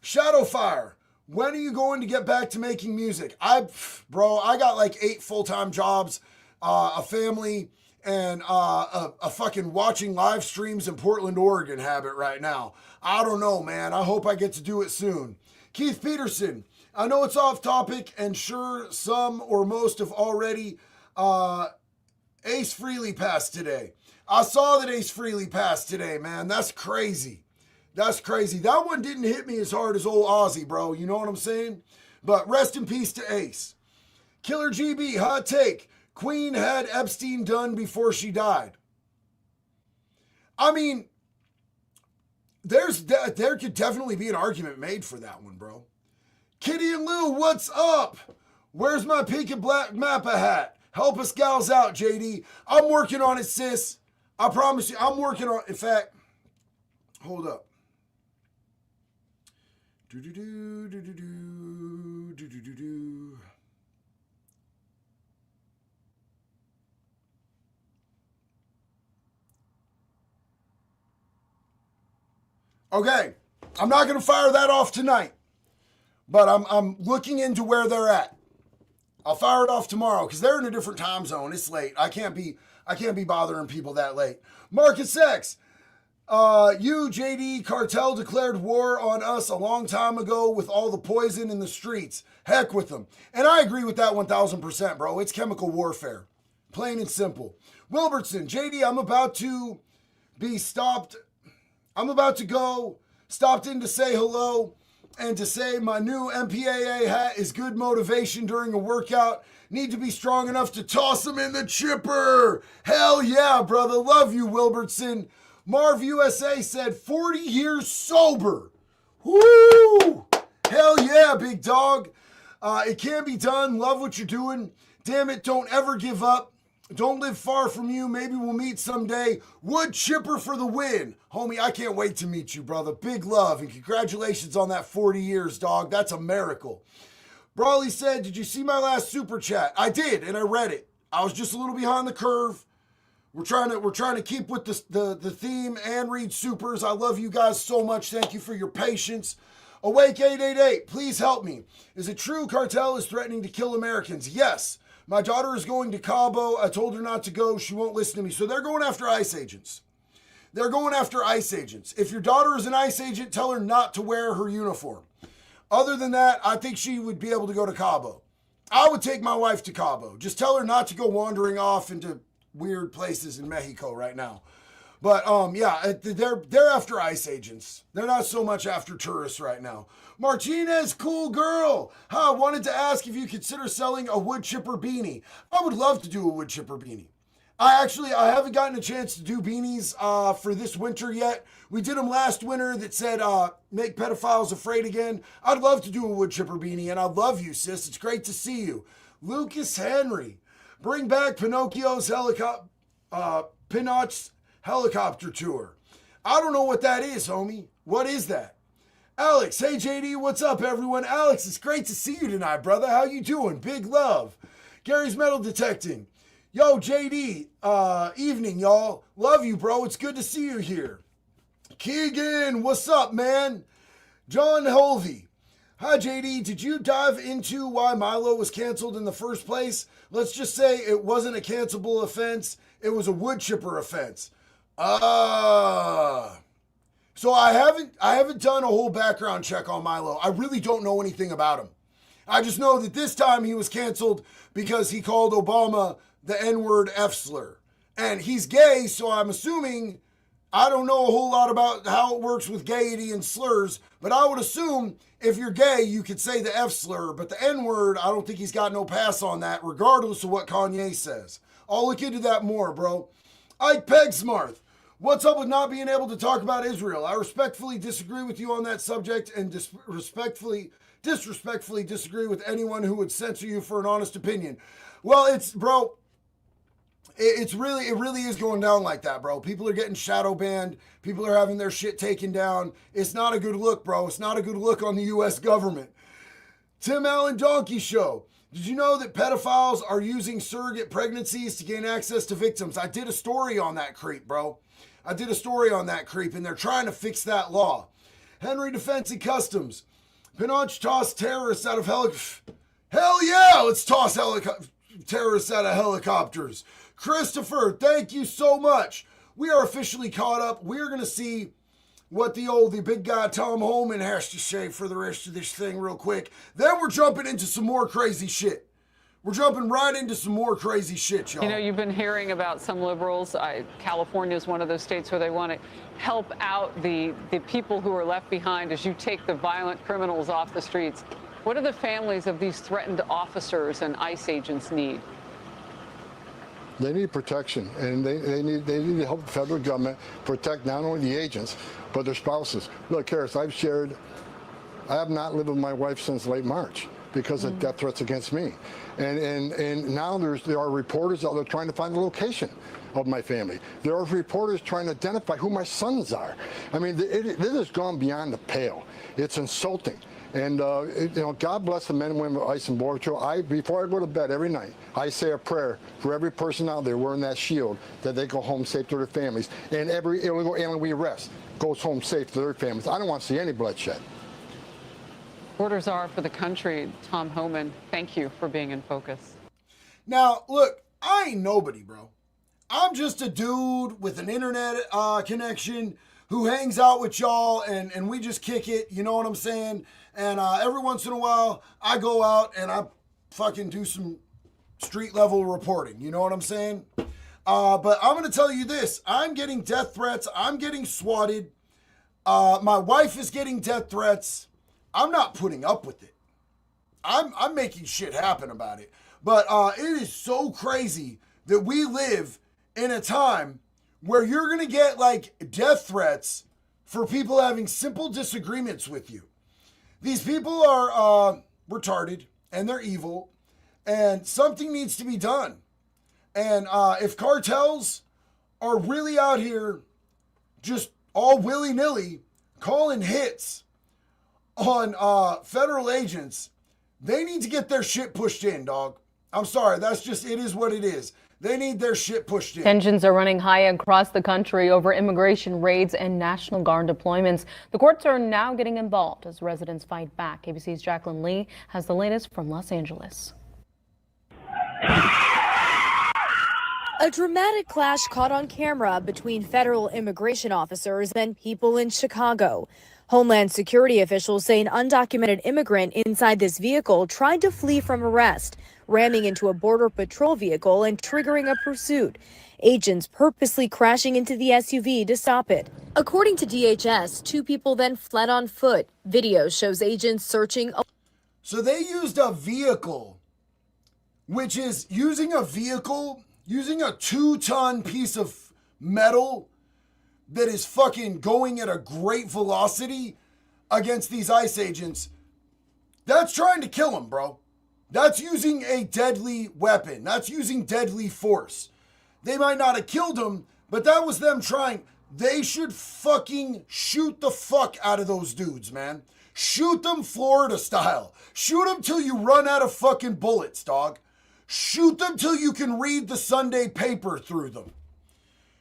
Shadowfire, when are you going to get back to making music? I got like 8 full-time jobs, a family, and a fucking watching live streams in Portland, Oregon habit right now. I don't know, man. I hope I get to do it soon. Keith Peterson, I know it's off topic and sure some or most have already Ace Frehley passed today. I saw that Ace Frehley passed today, man. That's crazy. That's crazy. That one didn't hit me as hard as old Ozzy, bro. You know what I'm saying? But rest in peace to Ace. Killer GB, hot take. Queen had Epstein done before she died. I mean, there could definitely be an argument made for that one, bro. Kitty and Lou, what's up? Where's my pink and black Mappa hat? Help us gals out, JD. I'm working on it, sis. I promise you, I'm working on it. In fact, hold up. Okay, I'm not going to fire that off tonight, but I'm looking into where they're at. I'll fire it off tomorrow because they're in a different time zone. It's late. I can't be bothering people that late. Marcus X, you, JD, Cartel declared war on us a long time ago with all the poison in the streets. Heck with them. And I agree with that 1,000%, bro. It's chemical warfare. Plain and simple. Wilbertson, JD, I'm about to go. Stopped in to say hello and to say my new MPAA hat is good motivation during a workout. Need to be strong enough to toss him in the chipper. Hell yeah, brother. Love you, Wilbertson. Marv USA said 40 years sober. Woo! Hell yeah, big dog. It can be done. Love what you're doing. Damn it, don't ever give up. Don't live far from you. Maybe we'll meet someday. Wood chipper for the win. Homie, I can't wait to meet you, brother. Big love and congratulations on that 40 years, dog. That's a miracle. Brawley said, did you see my last super chat? I did, and I read it. I was just a little behind the curve. We're trying to keep with the theme and read supers. I love you guys so much. Thank you for your patience. Awake 888, please help me. Is it true Cartel is threatening to kill Americans? Yes. My daughter is going to Cabo. I told her not to go. She won't listen to me. So they're going after ICE agents. They're going after ICE agents. If your daughter is an ICE agent, tell her not to wear her uniform. Other than that, I think she would be able to go to Cabo. I would take my wife to Cabo. Just tell her not to go wandering off into weird places in Mexico right now. But yeah, they're after ICE agents. They're not so much after tourists right now. Martinez, cool girl. I wanted to ask if you consider selling a wood chipper beanie. I would love to do a wood chipper beanie. I haven't gotten a chance to do beanies for this winter yet. We did them last winter that said, make pedophiles afraid again. I'd love to do a wood chipper beanie, and I love you, sis. It's great to see you. Lucas Henry, bring back Pinocchio's Pinocchio's helicopter tour. I don't know what that is, homie. What is that? Alex, hey JD, what's up everyone? Alex, it's great to see you tonight, brother. How you doing? Big love. Gary's metal detecting. Yo, JD, evening, y'all. Love you, bro. It's good to see you here. Keegan, what's up, man? John Holvey. Hi, JD. Did you dive into why Milo was canceled in the first place? Let's just say it wasn't a cancelable offense. It was a wood chipper offense. So I haven't done a whole background check on Milo. I really don't know anything about him. I just know that this time he was canceled because he called Obama the N-word F slur. And he's gay, so I'm assuming, I don't know a whole lot about how it works with gaiety and slurs, but I would assume if you're gay, you could say the F slur, but the N-word, I don't think he's got no pass on that, regardless of what Kanye says. I'll look into that more, bro. Ike Pegsmarth. What's up with not being able to talk about Israel? I respectfully disagree with you on that subject and disrespectfully disagree with anyone who would censor you for an honest opinion. Well, it really is going down like that, bro. People are getting shadow banned. People are having their shit taken down. It's not a good look, bro. It's not a good look on the U.S. government. Tim Allen Donkey Show. Did you know that pedophiles are using surrogate pregnancies to gain access to victims? I did a story on that creep, bro. And they're trying to fix that law. Henry Defense and Customs. Pinocchio tossed terrorists out of helicopters. Hell yeah, let's toss terrorists out of helicopters. Christopher, thank you so much. We are officially caught up. We're going to see what the big guy Tom Holman has to say for the rest of this thing real quick. Then we're jumping into some more crazy shit. We're jumping right into some more crazy shit, y'all. You know, you've been hearing about some liberals. California is one of those states where they want to help out the people who are left behind as you take the violent criminals off the streets. What do the families of these threatened officers and ICE agents need? They need protection, and they need to help the federal government protect not only the agents, but their spouses. Look, Harris, I have not lived with my wife since late March because of death threats against me. And now there are reporters out there trying to find the location of my family. There are reporters trying to identify who my sons are. I mean, it has gone beyond the pale. It's insulting. And, God bless the men and women of ICE and Border Patrol. Before I go to bed every night, I say a prayer for every person out there wearing that shield that they go home safe to their families. And every illegal alien we arrest goes home safe to their families. I don't want to see any bloodshed. Orders are for the country. Tom Homan, thank you for being in focus. Now, look, I ain't nobody, bro. I'm just a dude with an internet connection who hangs out with y'all and we just kick it, you know what I'm saying? And every once in a while, I go out and I fucking do some street level reporting, you know what I'm saying? But I'm going to tell you this. I'm getting death threats. I'm getting swatted. My wife is getting death threats. I'm not putting up with it. I'm making shit happen about it. But it is so crazy that we live in a time where you're going to get like death threats for people having simple disagreements with you. These people are retarded and they're evil and something needs to be done. And if cartels are really out here just all willy-nilly calling hits on federal agents, they need to get their shit pushed in, dog. I'm sorry, it is what it is. They need their shit pushed in. Tensions are running high across the country over immigration raids and National Guard deployments. The courts are now getting involved as residents fight back. ABC's Jacqueline Lee has the latest from Los Angeles. A dramatic clash caught on camera between federal immigration officers and people in Chicago. Homeland Security officials say an undocumented immigrant inside this vehicle tried to flee from arrest, ramming into a Border Patrol vehicle and triggering a pursuit. Agents purposely crashing into the SUV to stop it. According to DHS, two people then fled on foot. Video shows agents searching. So they used a vehicle, which is using a 2-ton piece of metal that is fucking going at a great velocity against these ICE agents. That's trying to kill them, bro. That's using a deadly weapon. That's using deadly force. They might not have killed him, but that was them trying. They should fucking shoot the fuck out of those dudes, man. Shoot them Florida style. Shoot them till you run out of fucking bullets, dog. Shoot them till you can read the Sunday paper through them.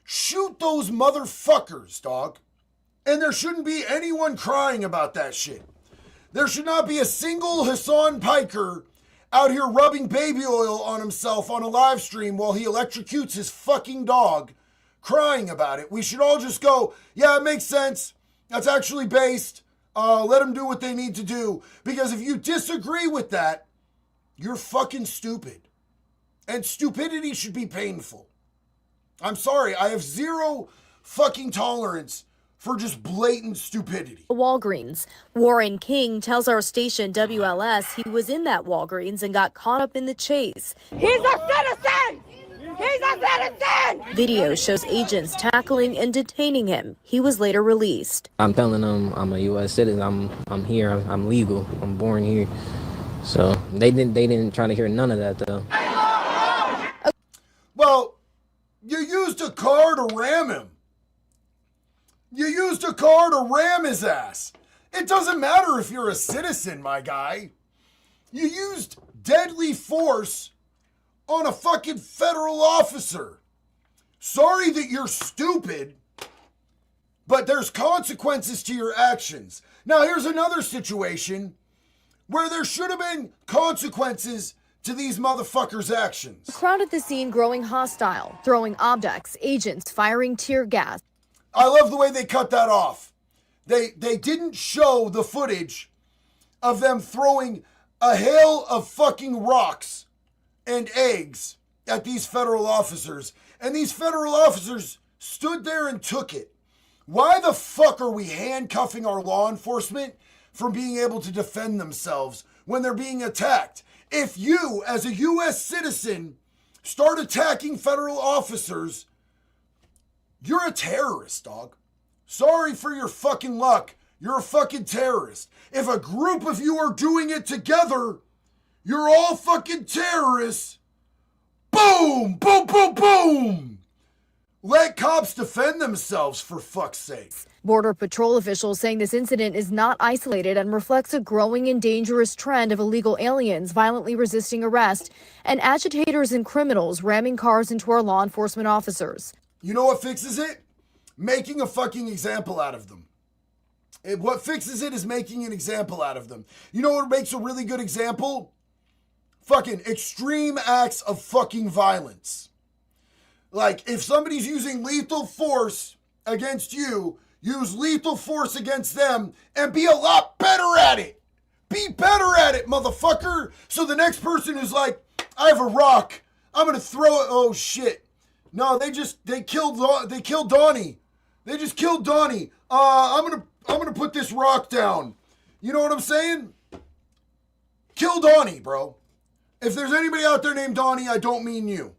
Shoot those motherfuckers, dog. And there shouldn't be anyone crying about that shit. There should not be a single Hassan Piker out here rubbing baby oil on himself on a live stream while he electrocutes his fucking dog, crying about it. We should all just go, yeah, it makes sense. That's actually based. Let them do what they need to do. Because if you disagree with that, you're fucking stupid. And stupidity should be painful. I'm sorry, I have zero fucking tolerance for just blatant stupidity. Walgreens. Warren King tells our station WLS he was in that Walgreens and got caught up in the chase. He's a citizen! He's a citizen! Video shows agents tackling and detaining him. He was later released. I'm telling them I'm a U.S. citizen. I'm here. I'm legal. I'm born here. So they didn't try to hear none of that though. Well, you used a car to ram him. You used a car to ram his ass. It doesn't matter if you're a citizen, my guy. You used deadly force on a fucking federal officer. Sorry that you're stupid, but there's consequences to your actions. Now, here's another situation where there should have been consequences to these motherfuckers' actions. The crowd at the scene growing hostile, throwing objects, agents firing tear gas. I love the way they cut that off. They didn't show the footage of them throwing a hail of fucking rocks and eggs at these federal officers, and these federal officers stood there and took it. Why the fuck are we handcuffing our law enforcement from being able to defend themselves when they're being attacked? If you, as a U.S. citizen, start attacking federal officers, you're a terrorist, dog. Sorry for your fucking luck. You're a fucking terrorist. If a group of you are doing it together, you're all fucking terrorists. Boom, boom, boom, boom. Let cops defend themselves, for fuck's sake. Border Patrol officials saying this incident is not isolated and reflects a growing and dangerous trend of illegal aliens violently resisting arrest and agitators and criminals ramming cars into our law enforcement officers. You know what fixes it? Making a fucking example out of them. What fixes it is making an example out of them. You know what makes a really good example? Fucking extreme acts of fucking violence. Like, if somebody's using lethal force against you, use lethal force against them and be a lot better at it. Be better at it, motherfucker. So the next person is like, I have a rock. I'm going to throw it. Oh, shit. No, they killed Donnie. They just killed Donnie. I'm going to put this rock down. You know what I'm saying? Kill Donnie, bro. If there's anybody out there named Donnie, I don't mean you.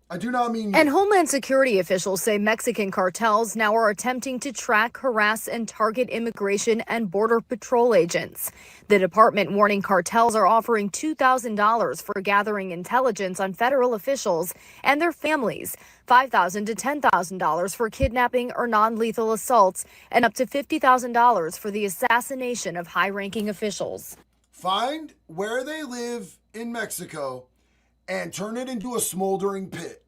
I do not mean you. And Homeland Security officials say Mexican cartels now are attempting to track, harass, and target immigration and border patrol agents. The department warning cartels are offering $2,000 for gathering intelligence on federal officials and their families, $5,000 to $10,000 for kidnapping or non-lethal assaults, and up to $50,000 for the assassination of high-ranking officials. Find where they live in Mexico and turn it into a smoldering pit.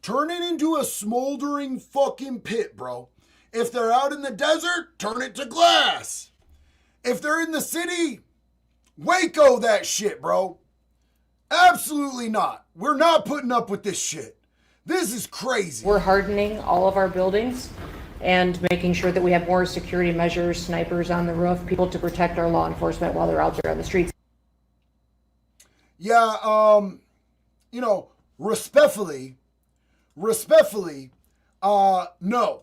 Turn it into a smoldering fucking pit, bro. If they're out in the desert, turn it to glass. If they're in the city, Waco that shit, bro. Absolutely not. We're not putting up with this shit. This is crazy. We're hardening all of our buildings and making sure that we have more security measures, snipers on the roof, people to protect our law enforcement while they're out there on the streets. Yeah, respectfully, no.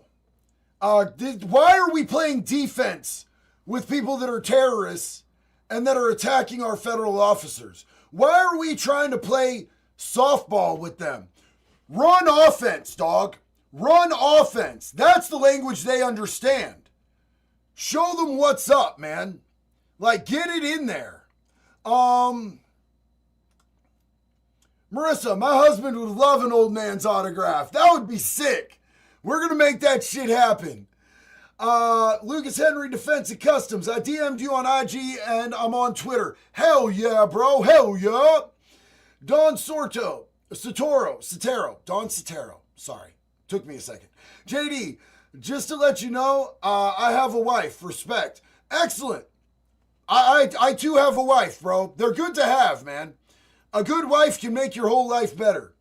Why are we playing defense with people that are terrorists and that are attacking our federal officers? Why are we trying to play softball with them? Run offense, dog. Run offense. That's the language they understand. Show them what's up, man. Like, get it in there. Marissa, my husband would love an old man's autograph. That would be sick. We're going to make that shit happen. Lucas Henry Defense and Customs. I DM'd you on IG and I'm on Twitter. Hell yeah, bro. Hell yeah. Don Sotero. Don Sotero. Sorry. Took me a second. JD, just to let you know, I have a wife. Respect. Excellent. I too have a wife, bro. They're good to have, man. A good wife can make your whole life better.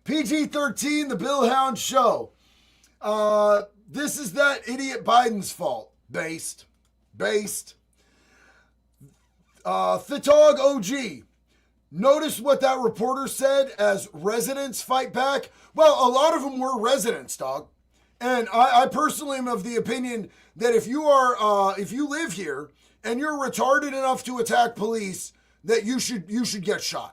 PG-13, the Bill Hound Show. This is that idiot Biden's fault. Based. Thitog OG. Notice what that reporter said as residents fight back? Well, a lot of them were residents, dog. And I personally am of the opinion that if you live here and you're retarded enough to attack police, that you should get shot.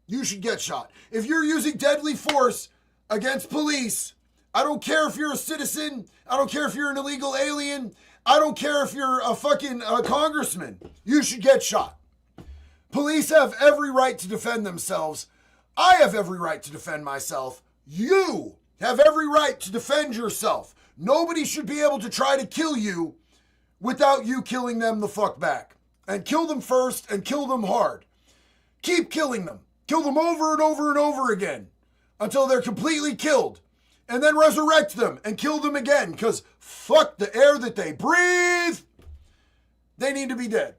You should get shot. If you're using deadly force against police, I don't care if you're a citizen. I don't care if you're an illegal alien. I don't care if you're a fucking congressman. You should get shot. Police have every right to defend themselves. I have every right to defend myself. You have every right to defend yourself. Nobody should be able to try to kill you without you killing them the fuck back. And kill them first and kill them hard. Keep killing them. Kill them over and over and over again until they're completely killed. And then resurrect them and kill them again because fuck the air that they breathe. They need to be dead.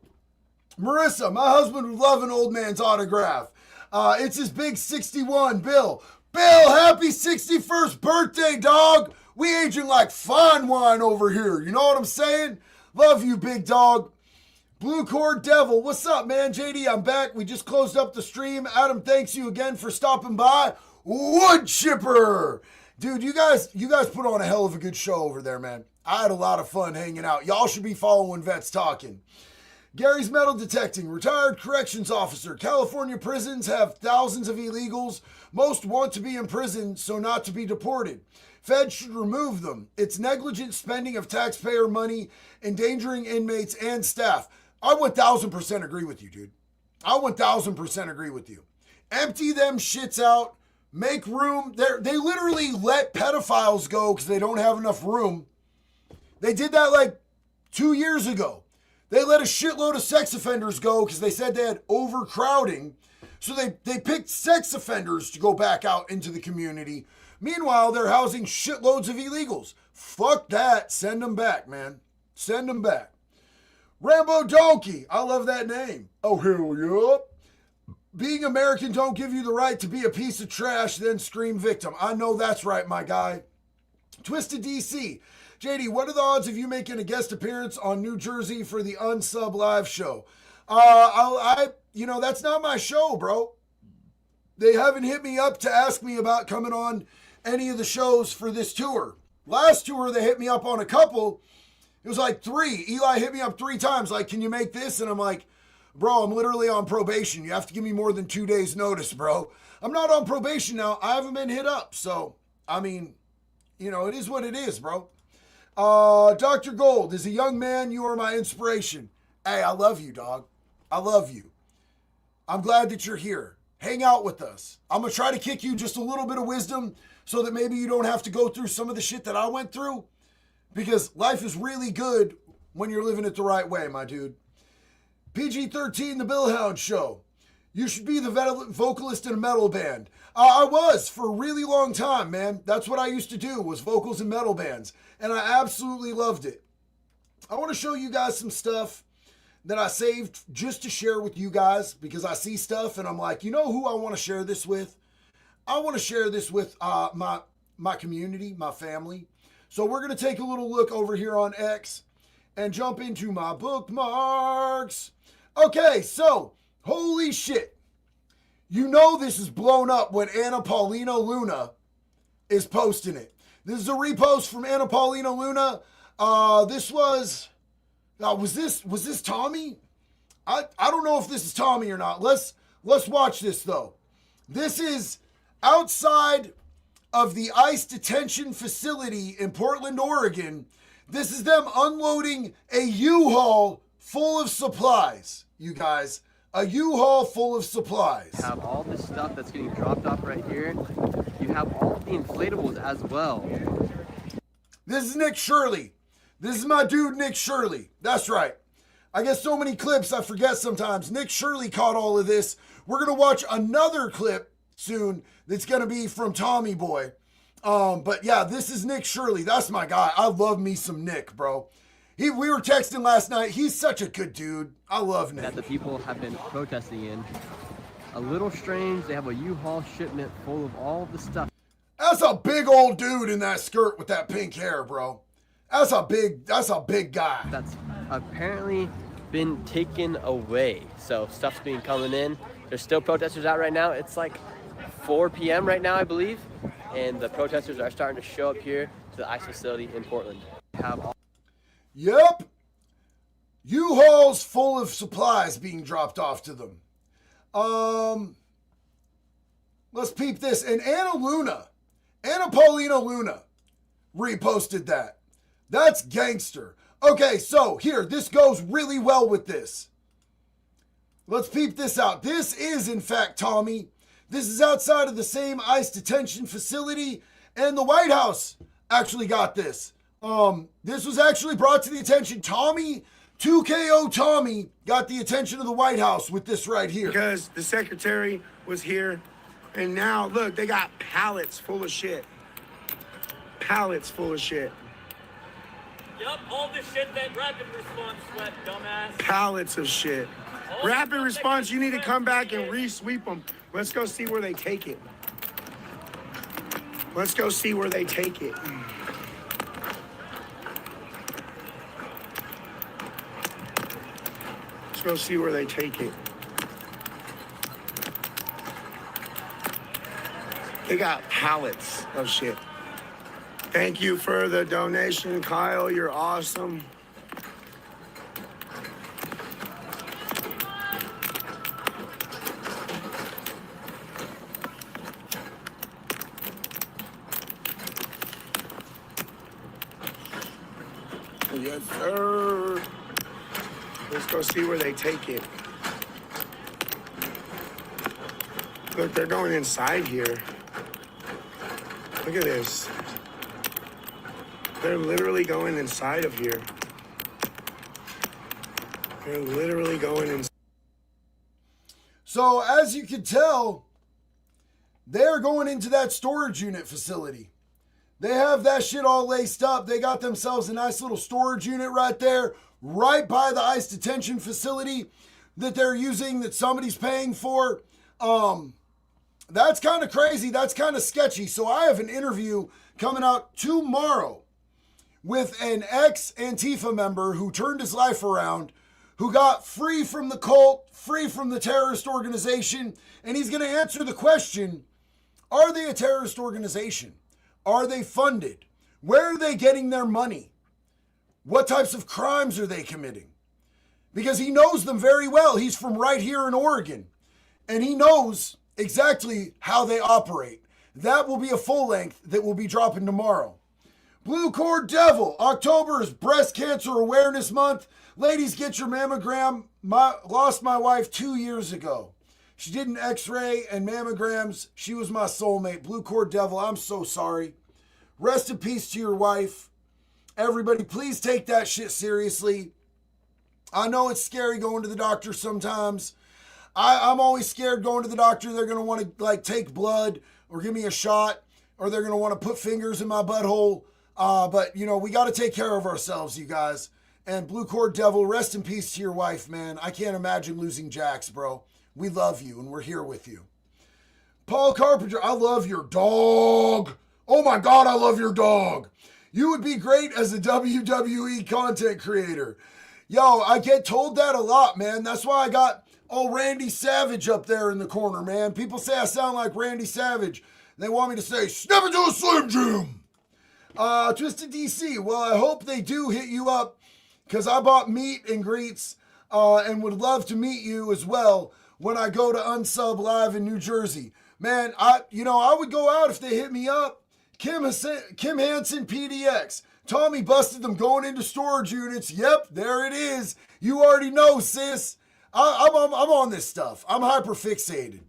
Marissa, my husband would love an old man's autograph. It's his big 61, Bill. Bill, happy 61st birthday, dog. We aging like fine wine over here. You know what I'm saying? Love you, big dog. Blue Cord Devil, what's up, man? JD, I'm back. We just closed up the stream. Adam, thanks you again for stopping by. Wood Chipper, dude, you guys put on a hell of a good show over there, man. I had a lot of fun hanging out. Y'all should be following Vets Talking. Gary's Metal Detecting, retired corrections officer. California prisons have thousands of illegals. Most want to be in prison so not to be deported. Feds should remove them. It's negligent spending of taxpayer money, endangering inmates and staff. I 1000% agree with you, dude. I 1000% agree with you. Empty them shits out. Make room. They literally let pedophiles go because they don't have enough room. They did that like 2 years ago. They let a shitload of sex offenders go because they said they had overcrowding. So they picked sex offenders to go back out into the community. Meanwhile, they're housing shitloads of illegals. Fuck that. Send them back, man. Send them back. Rambo Donkey. I love that name. Oh, hell yeah. Being American don't give you the right to be a piece of trash, then scream victim. I know that's right, my guy. Twisted DC. JD, what are the odds of you making a guest appearance on New Jersey for the Unsub Live show? That's not my show, bro. They haven't hit me up to ask me about coming on any of the shows for this tour. Last tour, they hit me up on a couple. It was like 3. Eli hit me up 3 times, like, can you make this? And I'm like, bro, I'm literally on probation. You have to give me more than 2 days notice, bro. I'm not on probation now. I haven't been hit up. So, I mean, it is what it is, bro. Dr. Gold, as a young man, you are my inspiration. Hey, I love you, dog. I love you. I'm glad that you're here. Hang out with us. I'm going to try to kick you just a little bit of wisdom so that maybe you don't have to go through some of the shit that I went through. Because life is really good when you're living it the right way, my dude. PG-13, The Billhound Show. You should be the vocalist in a metal band. I was for a really long time, man. That's what I used to do, was vocals in metal bands. And I absolutely loved it. I want to show you guys some stuff that I saved just to share with you guys, because I see stuff and I'm like, you know who I want to share this with? I want to share this with my community, my family. So we're going to take a little look over here on X and jump into my bookmarks. Okay, so, holy shit. You know this is blown up when Anna Paulina Luna is posting it. This is a repost from Anna Paulina Luna. This was this Tommy? I don't know if this is Tommy or not. Let's watch this though. This is outside of the ICE detention facility in Portland, Oregon. This is them unloading a U-Haul full of supplies, you guys. A U-Haul full of supplies. You have all this stuff that's getting dropped off right here. You have all the inflatables as well. This is Nick Shirley. This is my dude, Nick Shirley. That's right. I get so many clips, I forget sometimes. Nick Shirley caught all of this. We're going to watch another clip soon that's going to be from Tommy Boy. But yeah, this is Nick Shirley. That's my guy. I love me some Nick, bro. We were texting last night. He's such a good dude. I love Nick. That the people have been protesting in. A little strange. They have a U-Haul shipment full of all of the stuff. That's a big old dude in that skirt with that pink hair, bro. That's a big guy. That's apparently been taken away. So stuff's been coming in. There's still protesters out right now. It's like 4 p.m. right now, I believe. And the protesters are starting to show up here to the ICE facility in Portland. Yep. U-Hauls full of supplies being dropped off to them. Let's peep this. And Anna Paulina Luna reposted that. That's gangster. Okay, so here, this goes really well with this. Let's peep this out. This is, in fact, Tommy. This is outside of the same ICE detention facility, and the White House actually got this. This was actually brought to the attention. Tommy, 2KO Tommy, got the attention of the White House with this right here. Because the secretary was here, and now, look, they got pallets full of shit. Pallets full of shit. Yup, all the shit that Rapid Response swept, dumbass. Pallets of shit. Rapid Response, you need to come back and re-sweep them. Let's go see where they take it. Let's go see where they take it. go see where they take it. They got pallets of shit. Thank you for the donation, Kyle. You're awesome. Yes, sir. Let's go see where they take it. Look, they're going inside here. Look at this. They're literally going inside of here. They're literally going inside. So as you can tell, they're going into that storage unit facility. They have that shit all laced up. They got themselves a nice little storage unit right there, right by the ICE detention facility that they're using, that somebody's paying for. That's kind of crazy. That's kind of sketchy. So I have an interview coming out tomorrow with an ex-Antifa member who turned his life around, who got free from the cult, free from the terrorist organization, and he's going to answer the question, are they a terrorist organization? Are they funded? Where are they getting their money? What types of crimes are they committing? Because he knows them very well. He's from right here in Oregon, and he knows exactly how they operate. That will be a full length that will be dropping tomorrow. Blue Cord Devil, October is Breast Cancer Awareness Month. Ladies, get your mammogram. Lost my wife 2 years ago. She did an x-ray and mammograms. She was my soulmate. Blue Cord Devil, I'm so sorry. Rest in peace to your wife. Everybody, please take that shit seriously. I know it's scary going to the doctor sometimes. I'm always scared going to the doctor. They're going to want to take blood or give me a shot, or they're going to want to put fingers in my butthole. But, we got to take care of ourselves, you guys. And Blue Cord Devil, rest in peace to your wife, man. I can't imagine losing Jax, bro. We love you, and we're here with you. Paul Carpenter, I love your dog. Oh, my God, I love your dog. You would be great as a WWE content creator. Yo, I get told that a lot, man. That's why I got Randy Savage up there in the corner, man. People say I sound like Randy Savage. They want me to say, step into a Slim Jim. Twisted DC, well, I hope they do hit you up, because I bought meet and greets and would love to meet you as well when I go to Unsub Live in New Jersey. Man, I would go out if they hit me up. Kim Hansen, PDX. Tommy busted them going into storage units. Yep, there it is. You already know, sis. I'm on this stuff. I'm hyper fixated.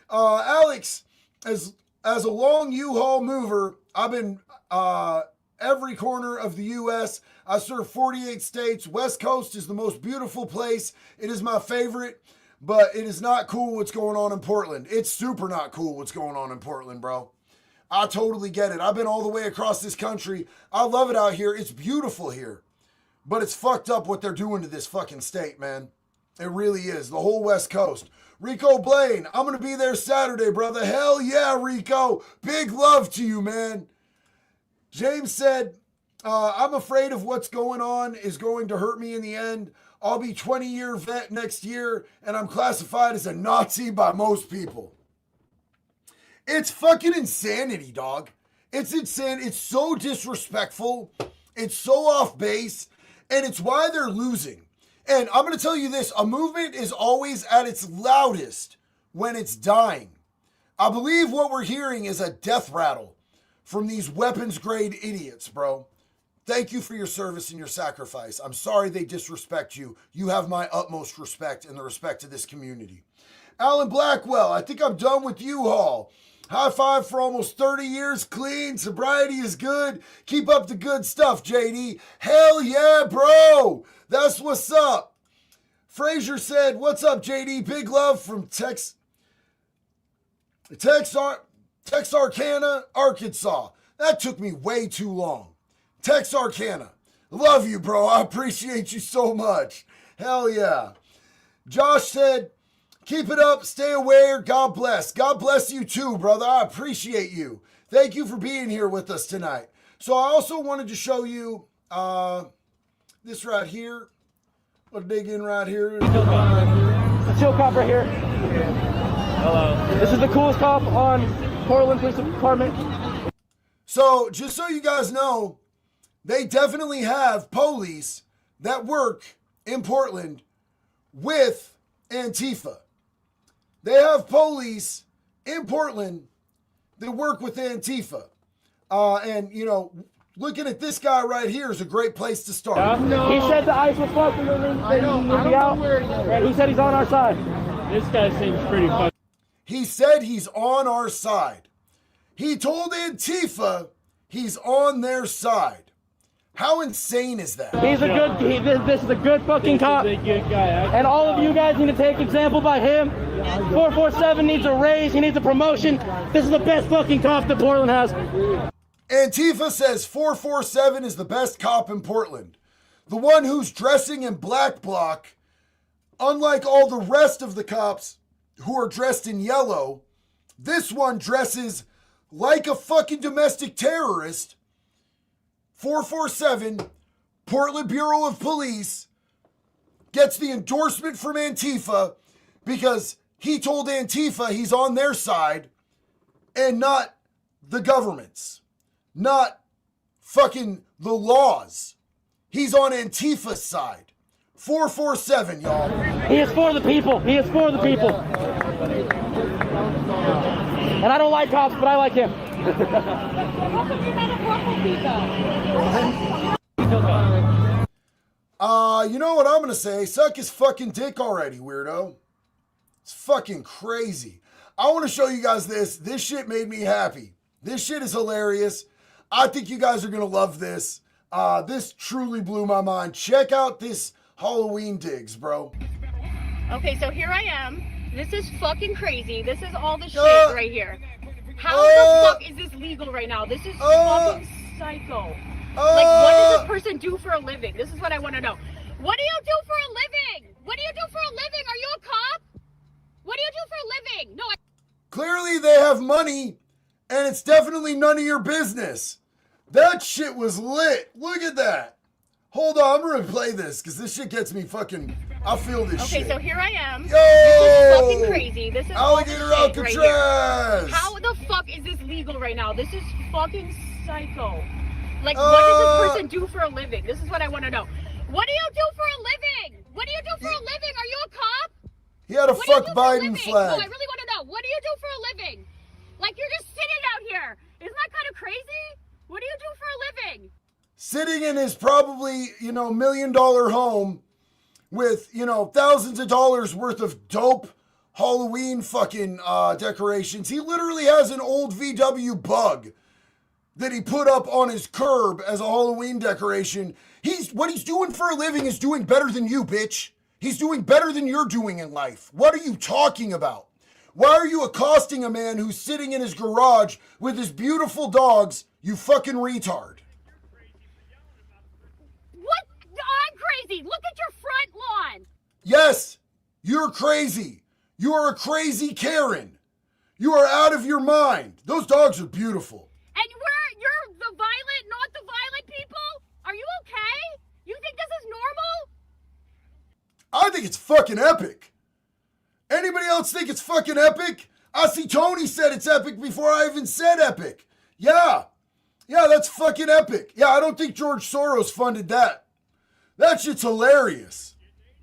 Alex, as a long U-Haul mover, I've been every corner of the U.S. I serve 48 states. West Coast is the most beautiful place. It is my favorite, but it is not cool what's going on in Portland. It's super not cool what's going on in Portland, bro. I totally get it. I've been all the way across this country. I love it out here. It's beautiful here. But it's fucked up what they're doing to this fucking state, man. It really is. The whole West Coast. Rico Blaine, I'm going to be there Saturday, brother. Hell yeah, Rico. Big love to you, man. James said, I'm afraid of what's going on is going to hurt me in the end. I'll be 20-year vet next year, and I'm classified as a Nazi by most people. It's fucking insanity, dog. It's insane. It's so disrespectful. It's so off base, and it's why they're losing. And I'm going to tell you this, a movement is always at its loudest when it's dying. I believe what we're hearing is a death rattle from these weapons-grade idiots, bro. Thank you for your service and your sacrifice. I'm sorry they disrespect you. You have my utmost respect and the respect of this community. Alan Blackwell, I think I'm done with U-Haul. High five for almost 30 years clean. Sobriety is good. Keep up the good stuff, JD. Hell yeah, bro. That's what's up. Frazier said, what's up, JD? Big love from Texarkana, Arkansas. That took me way too long. Texarkana. Love you, bro. I appreciate you so much. Hell yeah. Josh said, keep it up. Stay aware. God bless. God bless you too, brother. I appreciate you. Thank you for being here with us tonight. So I also wanted to show you this right here. I'll dig in right here. The chill cop right here. Hello. This is the coolest cop on Portland Police Department. So, just so you guys know, they definitely have police that work in Portland with Antifa. They have police in Portland that work with Antifa. And, you know, looking at this guy right here is a great place to start. He said the ice was fucked and he'll be out. And he said he's on our side. This guy seems pretty fucked. He said he's on our side. He told Antifa he's on their side. How insane is that? He's a good, this is a good fucking cop. He's a good guy. And all of you guys need to take example by him. 447 needs a raise. He needs a promotion. This is the best fucking cop that Portland has. Antifa says 447 is the best cop in Portland. The one who's dressing in black bloc, unlike all the rest of the cops who are dressed in yellow, this one dresses like a fucking domestic terrorist. 447, Portland Bureau of Police, gets the endorsement from Antifa because he told Antifa he's on their side and not the government's, not fucking the laws. He's on Antifa's side. 447, y'all. He is for the people. He is for the people. And I don't like cops, but I like him. You know what I'm gonna say? Suck his fucking dick already, weirdo. It's fucking crazy. I want to show you guys this. This shit made me happy. This shit is hilarious. I think you guys are gonna love this. This truly blew my mind. Check out this Halloween digs, bro. Okay, so here I am. This is fucking crazy. This is all the shit right here. How the fuck is this legal right now? This is fucking psycho. Like, what does this person do for a living? This is what I want to know. What do you do for a living? What do you do for a living? Are you a cop? What do you do for a living? No. Clearly they have money, and it's definitely none of your business. That shit was lit. Look at that. Hold on, I'm gonna play this because this shit gets me fucking. I feel this shit. Okay, so here I am. Yo! This is fucking crazy. This is Alligator all the shit Alcatraz. right here. How the fuck is this legal right now? This is fucking psycho. Like, what does this person do for a living? This is what I want to know. What do you do for a living? What do you do for a living? Are you a cop? He had a fuck Biden flag. No, I really want to know. What do you do for a living? Like, you're just sitting out here. Isn't that kind of crazy? What do you do for a living? Sitting in his probably, $1 million home with, thousands of dollars worth of dope Halloween fucking decorations. He literally has an old VW Bug that he put up on his curb as a Halloween decoration. What he's doing for a living is doing better than you, bitch. He's doing better than you're doing in life. What are you talking about? Why are you accosting a man who's sitting in his garage with his beautiful dogs, you fucking retard? What? I'm crazy. Look at your front lawn. Yes, you're crazy. You are a crazy Karen. You are out of your mind. Those dogs are beautiful. And you're the violent, not the violent people? Are you okay? You think this is normal? I think it's fucking epic. Anybody else think it's fucking epic? I see Tony said it's epic before I even said epic. Yeah, that's fucking epic. Yeah, I don't think George Soros funded that. That shit's hilarious.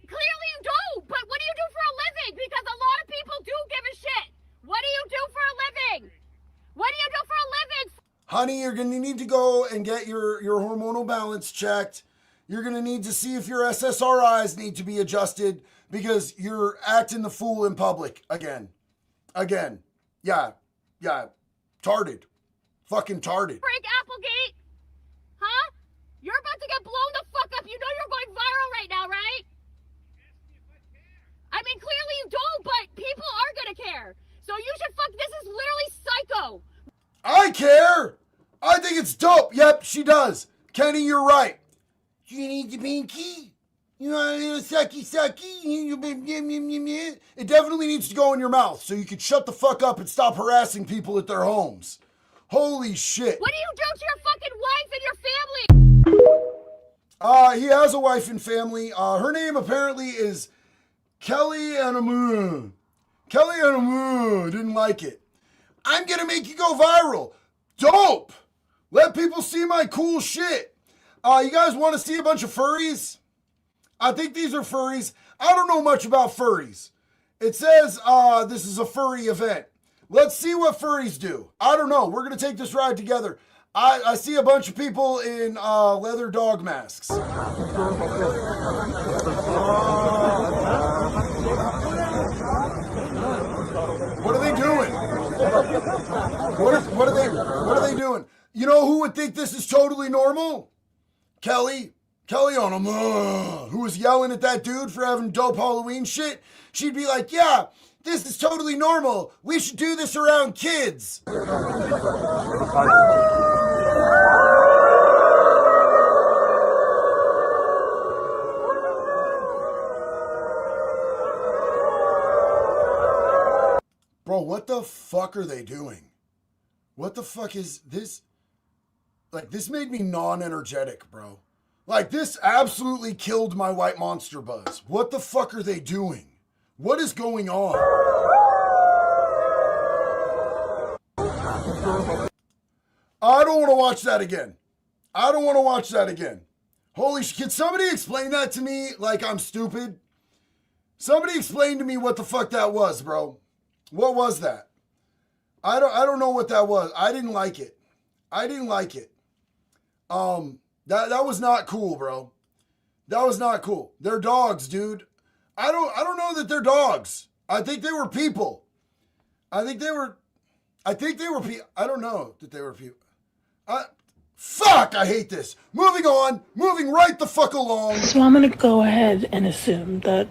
Clearly you do, but what do you do for a living? Because a lot of people do give a shit. What do you do for a living? What do you do for a living? Honey, you're going to need to go and get your hormonal balance checked. You're going to need to see if your SSRIs need to be adjusted because you're acting the fool in public again. Yeah. Tarded. Fucking tarded. Frank Applegate? Huh? You're about to get blown the fuck up. You know you're going viral right now, right? I mean, clearly you don't, but people are going to care. So you should this is literally psycho. I care. I think it's dope. Yep, she does. Kenny, you're right. You need the pinky? You want a little sucky? It definitely needs to go in your mouth so you can shut the fuck up and stop harassing people at their homes. Holy shit. What do you do to your fucking wife and your family? He has a wife and family. Her name apparently is Kelly Anamu. Kelly Anamu didn't like it. I'm gonna make you go viral. Dope. Let people see my cool shit. You guys want to see a bunch of furries? I think these are furries. I don't know much about furries. It says this is a furry event. Let's see what furries do. I don't know. We're going to take this ride together. I see a bunch of people in leather dog masks. What are they doing? What are they doing? You know who would think this is totally normal? Kelly on him, who was yelling at that dude for having dope Halloween shit. She'd be like, yeah, this is totally normal. We should do this around kids. Bro, what the fuck are they doing? What the fuck is this? Like, this made me non-energetic, bro. Like, this absolutely killed my white monster buzz. What the fuck are they doing? What is going on? I don't want to watch that again. I don't want to watch that again. Holy shit. Can somebody explain that to me like I'm stupid? Somebody explain to me what the fuck that was, bro. What was that? I don't know what that was. I didn't like it. I didn't like it. That was not cool, bro. That was not cool. They're dogs, dude. I don't know that they're dogs. I think they were people. I think they were people. I don't know that they were people. Fuck, I hate this. Moving on. Moving right the fuck along. So I'm going to go ahead and assume that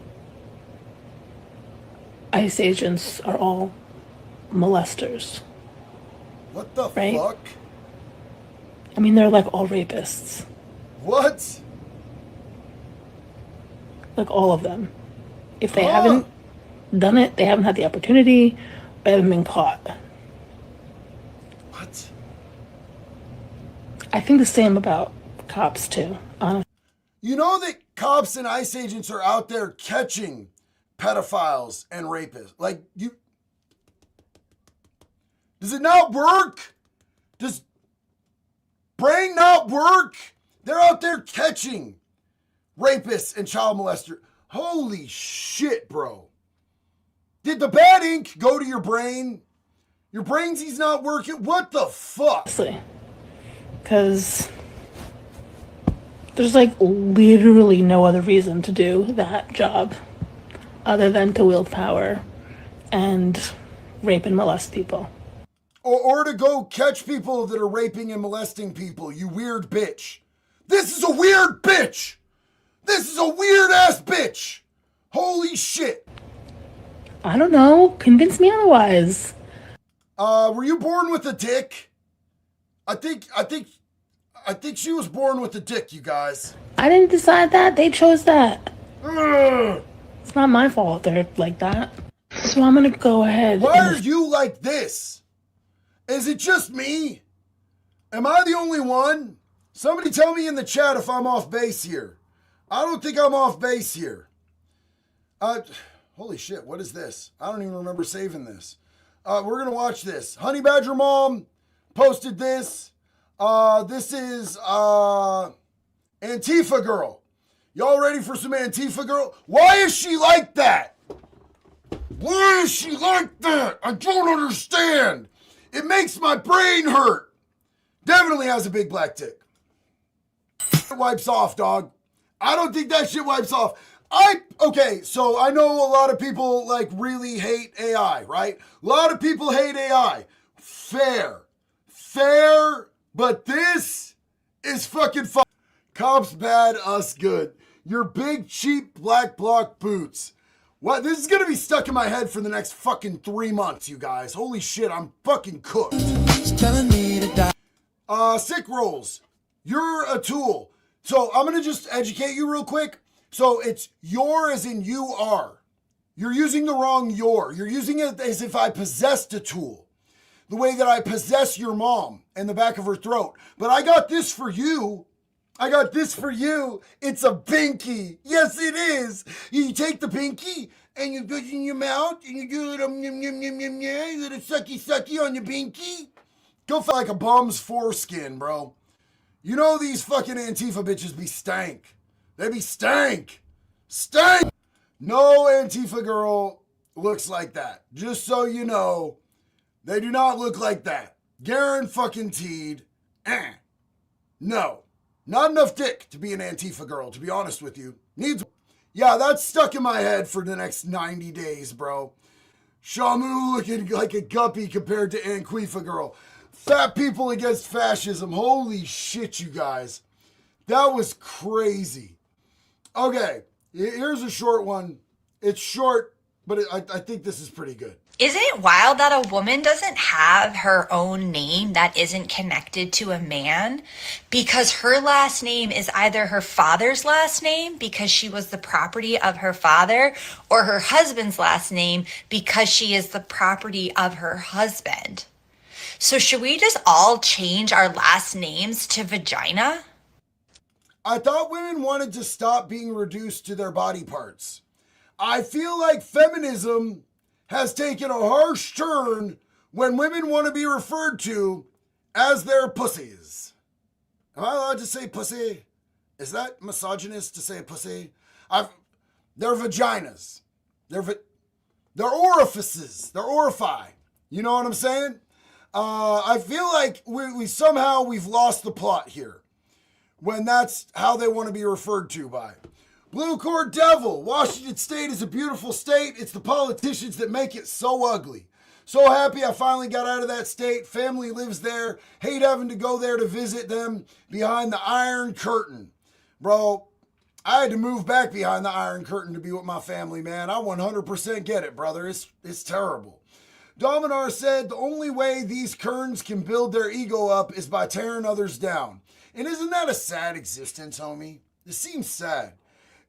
ICE agents are all molesters. What the right? fuck? I mean, they're like all rapists. What? Like all of them. If they haven't done it, they haven't had the opportunity, or haven't been caught. What? I think the same about cops too, honestly. You know that cops and ICE agents are out there catching pedophiles and rapists. Like, you... Does it not work? Does brain not work? They're out there catching rapists and child molesters. Holy shit, bro. Did the bad ink go to your brain? Your brain's not working? What the fuck? Because there's like literally no other reason to do that job other than to wield power and rape and molest people. Or to go catch people that are raping and molesting people, you weird bitch. This is a weird bitch. This is a weird ass bitch. Holy shit. I don't know. Convince me otherwise. Were you born with a dick? I think she was born with a dick, you guys. I didn't decide that. They chose that. Ugh. It's not my fault they're like that. So I'm gonna go ahead. Why are you like this? Is it just me? Am I the only one? Somebody tell me in the chat if I'm off base here. I don't think I'm off base here. Holy shit, what is this? I don't even remember saving this. We're going to watch this. Honey Badger Mom posted this. This is Antifa Girl. Y'all ready for some Antifa Girl? Why is she like that? Why is she like that? I don't understand. It makes my brain hurt. Definitely has a big black tick. It wipes off, dog. I don't think that shit wipes off. Okay, so I know a lot of people like really hate AI, right? A lot of people hate AI. Fair, but this is fucking fun. Cops bad, us good. Your big cheap black block boots. What? This is gonna be stuck in my head for the next fucking 3 months, you guys. Holy shit, I'm fucking cooked. Sick rolls. You're a tool. So I'm gonna just educate you real quick. So it's your as in you are. You're using the wrong your. You're using it as if I possessed a tool. The way that I possess your mom in the back of her throat. But I got this for you. I got this for you. It's a binky. Yes, it is. You take the binky and you put it in your mouth and you do a little you little sucky on your binky. Go feel like a bum's foreskin, bro. You know these fucking Antifa bitches be stank. They be stank. Stank! No Antifa girl looks like that. Just so you know, they do not look like that. Guaranteed. No. Not enough dick to be an Antifa girl, to be honest with you. Yeah, that's stuck in my head for the next 90 days, bro. Shamu looking like a guppy compared to Antifa girl. Fat people against fascism. Holy shit, you guys. That was crazy. Okay, here's a short one. It's short, but I think this is pretty good. Isn't it wild that a woman doesn't have her own name that isn't connected to a man? Because her last name is either her father's last name because she was the property of her father, or her husband's last name because she is the property of her husband. So should we just all change our last names to vagina? I thought women wanted to stop being reduced to their body parts. I feel like feminism has taken a harsh turn when women want to be referred to as their pussies. Am I allowed to say pussy? Is that misogynist to say pussy? They're vaginas. They're orifices. They're orifi. You know what I'm saying? I feel like we've lost the plot here when that's how they want to be referred to by. Blue Cord Devil, Washington State is a beautiful state. It's the politicians that make it so ugly. So happy I finally got out of that state. Family lives there. Hate having to go there to visit them behind the Iron Curtain. Bro, I had to move back behind the Iron Curtain to be with my family, man. I 100% get it, brother. It's terrible. Dominar said the only way these kerns can build their ego up is by tearing others down. And isn't that a sad existence, homie? It seems sad.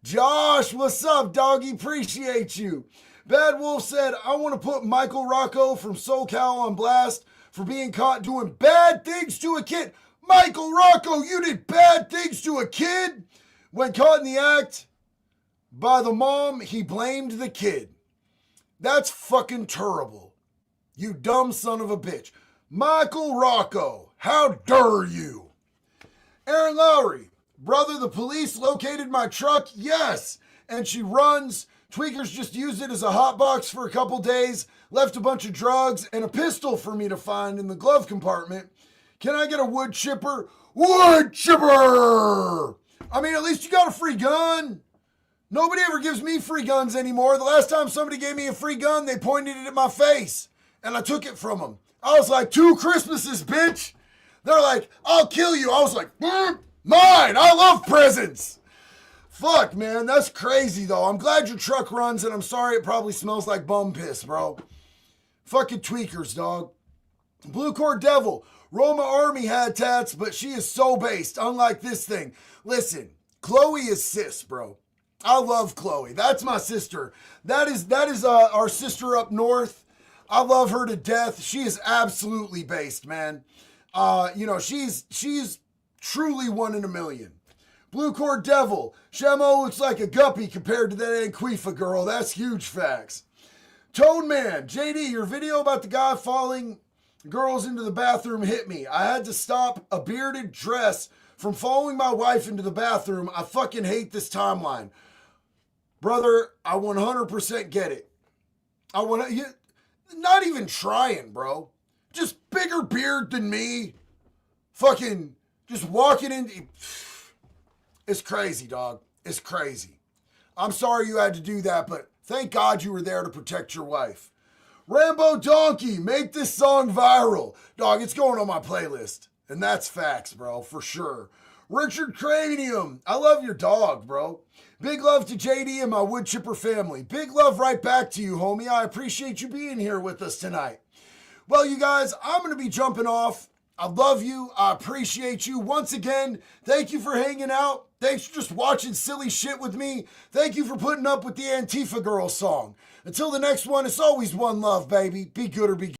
Josh, what's up, doggy? Appreciate you. Bad Wolf said, I want to put Michael Rocco from SoCal on blast for being caught doing bad things to a kid. Michael Rocco, you did bad things to a kid? When caught in the act by the mom, he blamed the kid. That's fucking terrible. You dumb son of a bitch. Michael Rocco, how dare you? Aaron Lowry, brother, the police located my truck. Yes. And she runs. Tweakers just used it as a hot box for a couple days, left a bunch of drugs and a pistol for me to find in the glove compartment. Can I get a wood chipper? Wood chipper! I mean, at least you got a free gun. Nobody ever gives me free guns anymore. The last time somebody gave me a free gun, they pointed it at my face and I took it from them. I was like, 2 Christmases, bitch. They're like, I'll kill you. I was like, mine. I love presents. Fuck, man. That's crazy, though. I'm glad your truck runs, and I'm sorry it probably smells like bum piss, bro. Fucking tweakers, dog. Blue Cord Devil. Roma Army had tats, but she is so based, unlike this thing. Listen, Chloe is cis, bro. I love Chloe. That's my sister. That is our sister up north. I love her to death. She is absolutely based, man. She's truly 1 in a million. Blue Cord Devil. Shamo looks like a guppy compared to that Anquifa girl. That's huge facts. Toad Man. JD, your video about the guy following girls into the bathroom hit me. I had to stop a bearded dress from following my wife into the bathroom. I fucking hate this timeline. Brother, I 100% get it. Not even trying, bro. Just bigger beard than me. Fucking just walking in. It's crazy, dog. It's crazy. I'm sorry you had to do that, but thank God you were there to protect your wife. Rambo Donkey, make this song viral. Dog, it's going on my playlist. And that's facts, bro, for sure. Richard Cranium, I love your dog, bro. Big love to JD and my wood chipper family. Big love right back to you, homie. I appreciate you being here with us tonight. Well, you guys, I'm going to be jumping off. I love you. I appreciate you. Once again, thank you for hanging out. Thanks for just watching silly shit with me. Thank you for putting up with the Antifa Girl song. Until the next one, it's always one love, baby. Be good or be good.